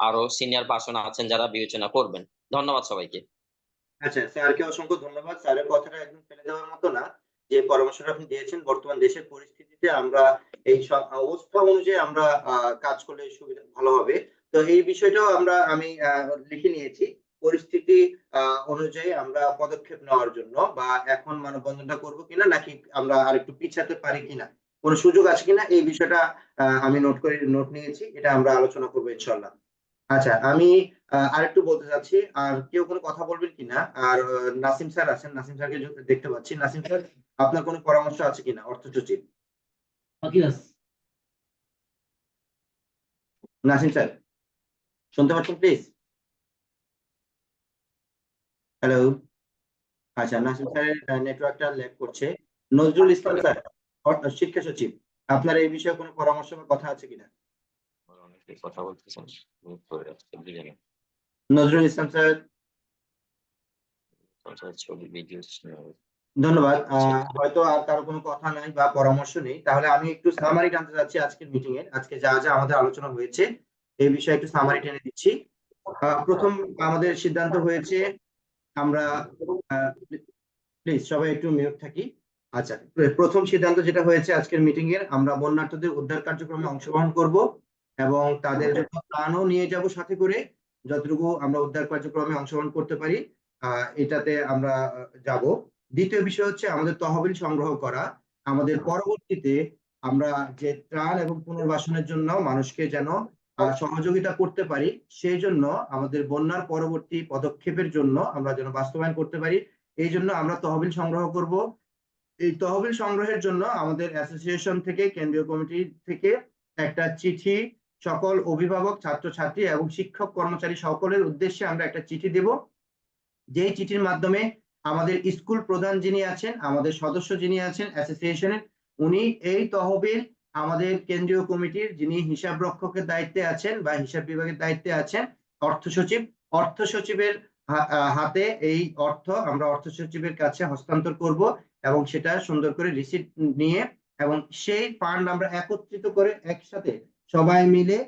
আরো সিনিয়র পার্সন আছেন যারা বিবেচনা করবেন। ধন্যবাদ সবাইকে। আচ্ছা, স্যারকে অসংখ্য ধন্যবাদ। স্যারের কথাটা একদম ফেলে দেওয়ার মতো না, যে পরামর্শটা আপনি দিয়েছেন। বর্তমান দেশের পরিস্থিতিতে আমরা এই সব অবস্থা অনুযায়ী আমরা কাজ করলে সুবিধা ভালো হবে। তো এই বিষয়টাও আমি লিখে নিয়েছি, পরিস্থিতি অনুযায়ী আমরা পদক্ষেপ নেওয়ার জন্য, বা এখন মানববন্ধনটা করবো কিনা, নাকি আমরা আরেকটু পিছাতে পারি কিনা, কোনো সুযোগ আছে কিনা, এই বিষয়টা আমি নোট নিয়েছি। এটা আমরা আলোচনা করবো ইনশাল্লাহ। আচ্ছা, আমি আরেকটু বলতে চাচ্ছি, আর কেউ কোনো কথা বলবেন কিনা? আর নাসিম স্যার আছেন, নাসিম স্যারকে দেখতে পাচ্ছি। নাসিম স্যার, আপনার কোনো পরামর্শ আছে কিনা অর্থ সচিব? নাসিম স্যার, শুনতে পাচ্ছেন প্লিজ? হ্যালো। আচ্ছা, নাসিম স্যারের নেটওয়ার্কটা ল্যাগ করছে। নজরুল ইসলাম স্যার, শিক্ষা সচিব, আপনার এই বিষয়ে কোনো পরামর্শ বা কথা আছে কিনা? কথা বলতেছেন, নজরুল ইসলাম স্যার, ধন্যবাদ। হয়তো আর কারো কোনো কথা নাই বা পরামর্শ নেই, তাহলে আমি একটু সামারি টানতে যাচ্ছি আজকের মিটিং এর। আজকে যা যা আমাদের আলোচনা হয়েছে এই বিষয়ে একটু সামারি টেনে দিচ্ছি। প্রথম আমাদের সিদ্ধান্ত হয়েছে, আমরা প্লিজ সবাই একটু মিউট থাকি। আচ্ছা, প্রথম সিদ্ধান্ত যেটা হয়েছে আজকের মিটিং এর, আমরা বন্যার্তদের উদ্ধার কার্যক্রমে অংশগ্রহণ করব এবং তাদের জন্য ত্রাণও নিয়ে যাব সাথে করে। যতটুকু আমরা উদ্ধার কার্যক্রমে অংশগ্রহণ করতে পারি এটাতে আমরা যাব। দ্বিতীয় বিষয় হচ্ছে আমাদের তহবিল সংগ্রহ করা। আমাদের পরবর্তীতে আমরা যে ত্রাণ এবং পুনর্বাসনের জন্য মানুষকে যেন সহযোগিতা করতে পারি, সেই জন্য আমাদের বন্যার পরবর্তী পদক্ষেপের জন্য আমরা যেন বাস্তবায়ন করতে পারি, এই জন্য আমরা তহবিল সংগ্রহ করব। এই তহবিল সংগ্রহের জন্য আমাদের অ্যাসোসিয়েশন থেকে, কেন্দ্রীয় কমিটি থেকে একটা চিঠি সকল অভিভাবক, ছাত্রছাত্রী এবং শিক্ষক কর্মচারী সকলের উদ্দেশ্যে আমরা একটা চিঠি দেব। যেই চিঠির মাধ্যমে আমাদের স্কুল প্রধান যিনি আছেন, আমাদের সদস্য যিনি আছেন অ্যাসোসিয়েশনের, উনি এই তহবিল আমাদের কেন্দ্রীয় কমিটির যিনি হিসাব রক্ষকের দায়িত্বে আছেন বা হিসাব বিভাগের দায়িত্বে আছেন, অর্থ সচিবের হাতে এই অর্থ আমরা অর্থ সচিবের কাছে হস্তান্তর করব এবং সেটা সুন্দর করে রিসিপ্ট নিয়ে এবং সেই ফান্ড আমরা একত্রিত করে একসাথে সবাই মিলে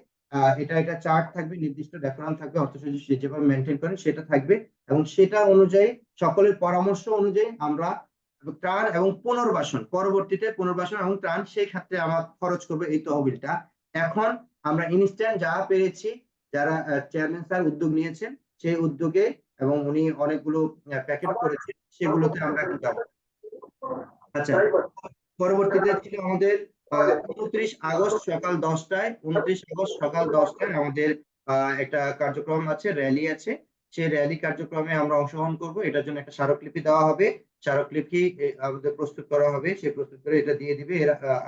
এটা এটা চার্ট থাকবে, নির্দিষ্ট রেফারেন্স থাকবে, অর্থসচিব যেভাবে মেনটেন করেন সেটা থাকবে, এবং সেটা অনুযায়ী সকলের পরামর্শ অনুযায়ী আমরা ত্রাণ এবং পুনর্বাসন, পরবর্তীতে পুনর্বাসন এবং ত্রাণ সেই ক্ষেত্রে আমরা খরচ করবো এই তহবিলটা। এখন আমরা ইনস্ট্যান্ট যা পেরেছি, যারা চেয়ারম্যান স্যার উদ্যোগ নিয়েছেন সেই উদ্যোগে, এবং উনি অনেকগুলো প্যাকেট করেছেন, সেগুলোতে আমরা এখন যাবো। আচ্ছা, পরবর্তীতে ছিল আমাদের 29 আগস্ট সকাল 10টায়, 29 আগস্ট সকাল 10টায় আমাদের একটা কার্যক্রম আছে, র্যালি আছে। সেই র্যালি কার্যক্রমে আমরা অংশগ্রহণ করব। এটার জন্য একটা স্মারকলিপি দেওয়া হবে, স্মারকলিপি আমাদের প্রস্তুত করা হবে, সেই প্রস্তুত করে এটা দিয়ে দিবে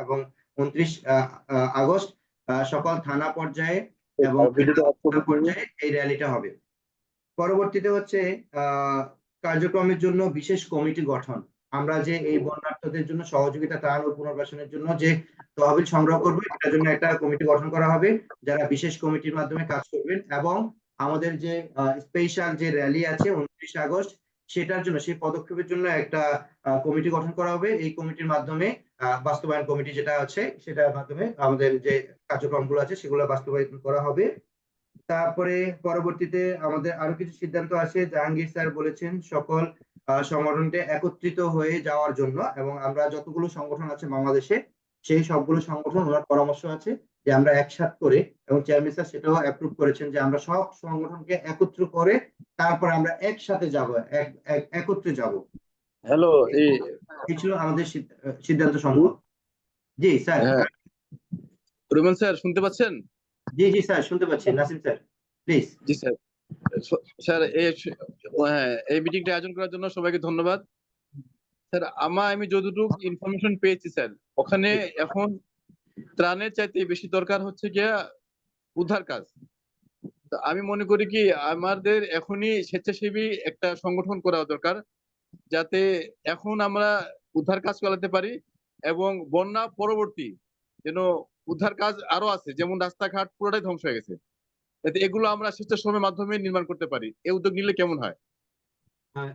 এবং 29 আগস্ট সকল থানা পর্যায়ে এবং জেলা পর্যায়ে এই র্যালিটা হবে। পরবর্তীতে হচ্ছে কার্যক্রমের জন্য বিশেষ কমিটি গঠন। আমরা যে এই বন্যার্তদের জন্য সহযোগিতা ত্রাণ ও পুনর্বাসনের জন্য যে তহবিল সংগ্রহ করবো, এটার জন্য একটা কমিটি গঠন করা হবে, যারা বিশেষ কমিটির মাধ্যমে কাজ করবেন। এবং আমাদের যে স্পেশাল যে র্যালি আছে 29 আগস্ট, সেটার জন্য, সেই পদক্ষেপের জন্য একটা কমিটি গঠন করা হবে। এই কমিটির মাধ্যমে বাস্তবায়ন কমিটি যেটা আছে, সেটার মাধ্যমে আমাদের যে কার্যক্রমগুলো আছে সেগুলো বাস্তবায়ন করা হবে। তারপরে পরবর্তীতে আমাদের আরো কিছু সিদ্ধান্ত আছে। জাহাঙ্গীর স্যার বলেছেন সকল সংগঠনকে একত্রিত হয়ে যাওয়ার জন্য, এবং আমরা যতগুলো সংগঠন আছে বাংলাদেশে, সেই সবগুলো সংগঠন, ওনার পরামর্শ আছে যে আমরা একসাথ করে, এবং চেয়ারম্যান স্যার সেটাও অ্যাপ্রুভ করেছেন যে আমরা সব সংগঠনকে একত্র করে তারপর আমরা একসাথে যাব, একত্রে যাব। হ্যালো, এই ছিল আমাদের সিদ্ধান্ত সমূহ। জি স্যার। রোমান স্যার শুনতে পাচ্ছেন? জি জি স্যার শুনতে পাচ্ছি। Nasim sir please. G sir. Sir এই মিটিংটা আয়োজন করার জন্য সবাইকে ধন্যবাদ। স্যার আমি যতটুকু ইনফরমেশন পেয়েছি স্যার, ওখানে এখন ত্রাণের চাইতে বেশি দরকার হচ্ছে গিয়া উদ্ধার কাজ। আমি মনে করি কি আমাদের এখনই স্বেচ্ছাসেবী একটা সংগঠন করা দরকার, যাতে এখন আমরা উদ্ধার কাজ চালাতে পারি, এবং বন্যা পরবর্তী যেন উদ্ধার কাজ আরো আছে, যেমন রাস্তাঘাট পুরোটাই ধ্বংস হয়ে গেছে, যাতে এগুলো আমরা স্বেচ্ছাশ্রমের মাধ্যমে নির্মাণ করতে পারি। এই উদ্যোগ নিলে কেমন হয়?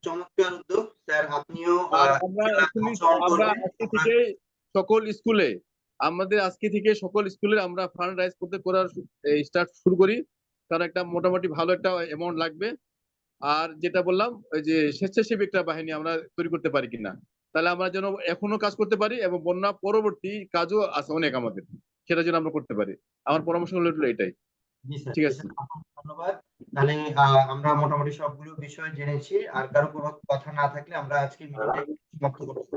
চমৎকার উদ্যোগ স্যার, আপনিও আমরা আজকে থেকে সকল স্কুলে আমরা ফান্ড রাইজ করার স্টার্ট শুরু করি, কারণ একটা মোটামুটি ভালো একটা অ্যামাউন্ট লাগবে। আর যেটা বললাম, ওই যে স্বেচ্ছাসেবী একটা বাহিনী আমরা তৈরি করতে পারি কিনা, তাহলে আমরা যেন এখনো কাজ করতে পারি, এবং বন্যা পরবর্তী কাজও আছে অনেক আমাদের, সেটা যেন আমরা করতে পারি। আমার পরামর্শ হলো এটাই। ঠিক আছে, ধন্যবাদ। তাহলে আমরা মোটামুটি সবগুলো বিষয় জেনেছি। আর কারো কোনো কথা না থাকলে আমরা আজকে মিটিংটা সমাপ্ত করছি।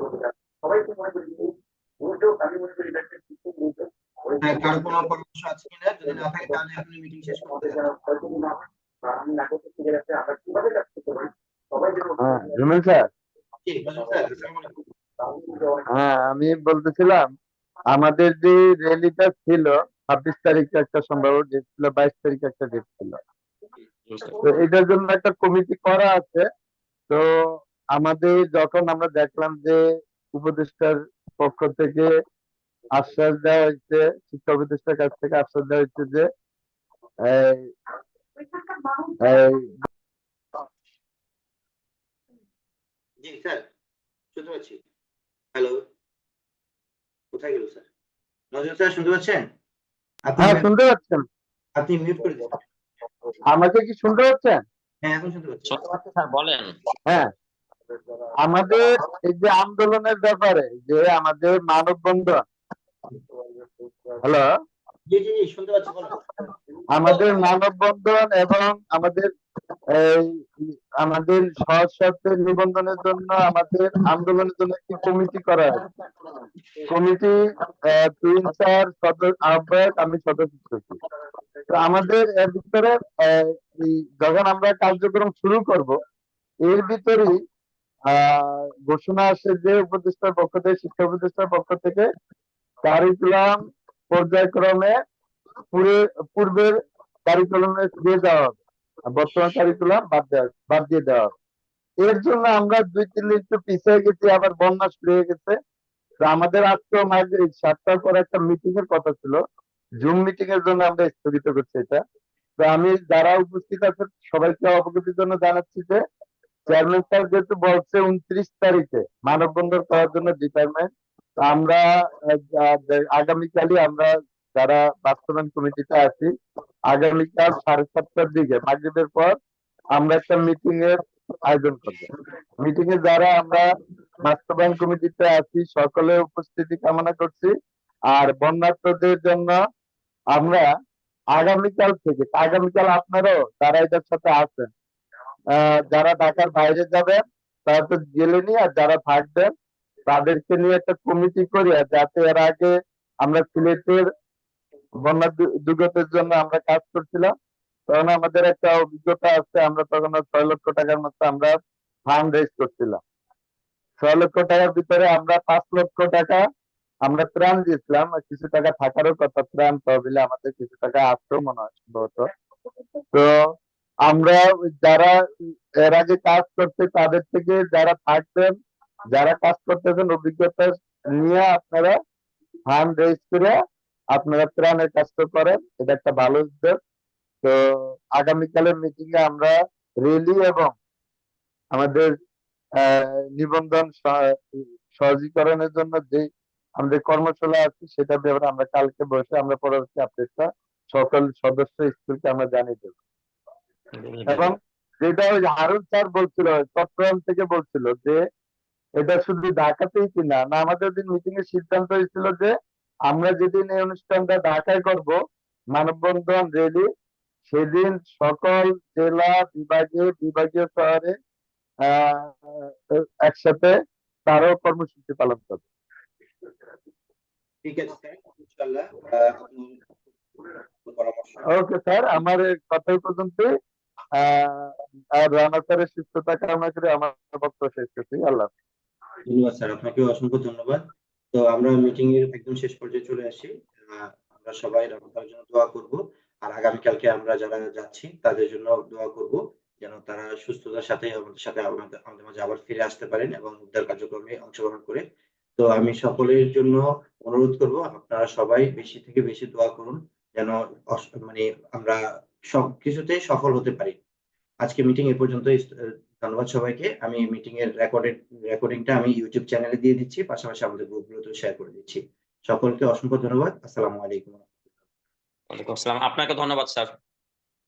কারো কোনো পরামর্শ আছে কিনা? যদি না থাকে তাহলে আপনি মিটিং শেষ করতে হ্যাঁ রুমেন স্যার, হ্যাঁ আমি বলতেছিলাম আমাদের যে র্যালিটা ছিল 26 তারিখে একটা সম্ভব ডেট ছিল, 22 তারিখে একটা ডেট ছিল, তো এটার জন্য একটা কমিটি করা আছে। তো আমাদের যখন আমরা দেখলাম যে উপদেষ্টার পক্ষ থেকে আশ্বাস দেওয়া হয়েছে, শিক্ষা উপদেষ্টার কাছ থেকে আশ্বাস দেওয়া হয়েছে যে জি স্যার শুনতে পাচ্ছি। হ্যালো, কোথায় গেল স্যার? নজরুল স্যার শুনতে পাচ্ছেন? হ্যাঁ শুনতে পাচ্ছেন? আপনি মিউট করে দিন। আমাকে কি শুনতে পাচ্ছেন? হ্যাঁ এখন শুনতে পাচ্ছি। স্যার বলেন। হ্যাঁ, আমাদের এই যে আন্দোলনের ব্যাপারে যে আমাদের মানববন্ধন, হ্যালো, জি জি জি শুনতে পাচ্ছি, বলুন। আমাদের মানববন্ধন এবং আমাদের আমাদের সহজ শর্তের নিবন্ধনের জন্য আমাদের আন্দোলনের জন্য একটি কমিটি করা হয়। কমিটি তুহিন স্যার আহ্বায়ক, আমি সদস্য সচিব। তো আমাদের এর ভিতরে যখন আমরা কার্যক্রম শুরু করব, এর ভিতরেই ঘোষণা আসে যে উপদেষ্টার পক্ষ থেকে, শিক্ষা উপদেষ্টার পক্ষ থেকে কারিকুলাম পর্যায়ক্রমে পূর্বের কারিকুলামে দিয়ে দেওয়া হবে, বর্তমান কারিকুলাম বাদ দিয়ে দেওয়া হবে। এর জন্য আমরা 2-3 দিন একটু পিছিয়ে গেছি, আবার বন্যা শুরু হয়ে গেছে। তো আমাদের আজকে 7টার পর একটা মিটিং এর কথা ছিল, জুম মিটিং এর জন্য আমরা স্থগিত করছি এটা। তো আমি যারা উপস্থিত আছেন সবাইকে অবগতির জন্য জানাচ্ছি যে চেয়ারম্যান স্যার যেহেতু বলছে 29 তারিখে মানববন্ধন করার জন্য ডিটারমেন্ট, আমরা আগামীকালই আমরা যারা বাস্তবায়ন কমিটিতে আছি, আগামীকাল 7:30টার দিকে মাগরিবের পর আমরা একটা মিটিং এর আয়োজন করব। মিটিং এ যারা আমরা বাস্তবায়ন কমিটিতে আছি সকলের উপস্থিতি কামনা করছি। আর বন্যার্থদের জন্য আমরা আগামীকাল আপনারাও যারা এটার সাথে আছেন, যারা ঢাকার বাইরে যাবেন তারা তো গেলেনি, আর যারা থাকবেন তাদেরকে নিয়ে একটা কমিটি করি, যাতে এর আগে আমরা সিলেটের বন্যা দুর্গতের জন্য আমরা কাজ করছিলাম, তখন আমাদের একটা অভিজ্ঞতা আছে। আমরা তখন 6 লক্ষ টাকার মতো আমরা ফান্ড রেজ করছিলাম। 6 লক্ষ টাকার ভিতরে আমরা 5 লক্ষ টাকা আমরা ত্রাণ দিয়েছিলাম, আর কিছু টাকা থাকারও কথা ত্রাণ তহবিলে, আমাদের কিছু টাকা আসতো মনে হয় সম্ভবত। তো আমরা যারা এর আগে কাজ করছে তাদের থেকে যারা থাকবেন, যারা কাজ করতেছেন, অভিজ্ঞতা নিয়ে আপনারা ফান্ড রেজ করে আপনারা ত্রাণের কাজটা করেন, এটা একটা ভালো উদ্যোগ। তো আগামীকালের মিটিং এ আমরা রেলি এবং আমাদের নিবন্ধন সহজীকরণের জন্য যে আমাদের কর্মশালা আছে সেটার ব্যাপারে আমরা কালকে বসে আমরা পরবর্তী আপডেটটা সকল সদস্য স্কুলকে আমরা জানিয়ে দেবো। এবং যেটা ওই হারুন স্যার বলছিল, চট্টগ্রাম থেকে বলছিল যে এটা শুধু ঢাকাতেই কিনা না, আমাদের দিন মিটিং এর সিদ্ধান্ত হয়েছিল যে আমরা যেদিন এই অনুষ্ঠানটা ঢাকায় করব মানববন্ধন রেলি, সেদিন সকল জেলা বিভাগীয় শহরে একসাথে তারও কর্মসূচি পালন করবে। ঠিক আছে স্যার, ইনশাআল্লাহ। ওকে স্যার, আমার এই কথা এই পর্যন্তই। আর রানা স্যারের সুস্থতা কামনা করে আমার বক্তব্য শেষ করছি। আল্লাহ হাফেজ। ধন্যবাদ স্যার, আপনাকে অসংখ্য ধন্যবাদ। তো আমরা মিটিং এর একদম শেষ পর্যায়ে চলে আসি। আমরা সবাই রামতার জন্য দোয়া করব, আর আগামীকালকে আমরা যারা যাচ্ছি তাদের জন্য দোয়া করব, যেন তারা সুস্থতার সাথে আমাদের মাঝে আবার ফিরে আসতে পারেন এবং উদ্ধার কার্যক্রমে অংশগ্রহণ করে। তো আমি সকলের জন্য অনুরোধ করব, আপনারা সবাই বেশি থেকে বেশি দোয়া করুন, যেন মানে আমরা সব কিছুতে সফল হতে পারি। আজকে মিটিং এ পর্যন্তই। ধন্যবাদ সবাইকে। আমি মিটিং এর রেকর্ডিংটা আমি ইউটিউব চ্যানেলে দিয়ে দিচ্ছি, পাশাপাশি আমাদের গ্রুপগুলোতেও শেয়ার করে দিচ্ছি। সকলকে অসংখ্য ধন্যবাদ। আসসালামু আলাইকুম। ওয়ালাইকুম আসসালাম। আপনাকে ধন্যবাদ স্যার।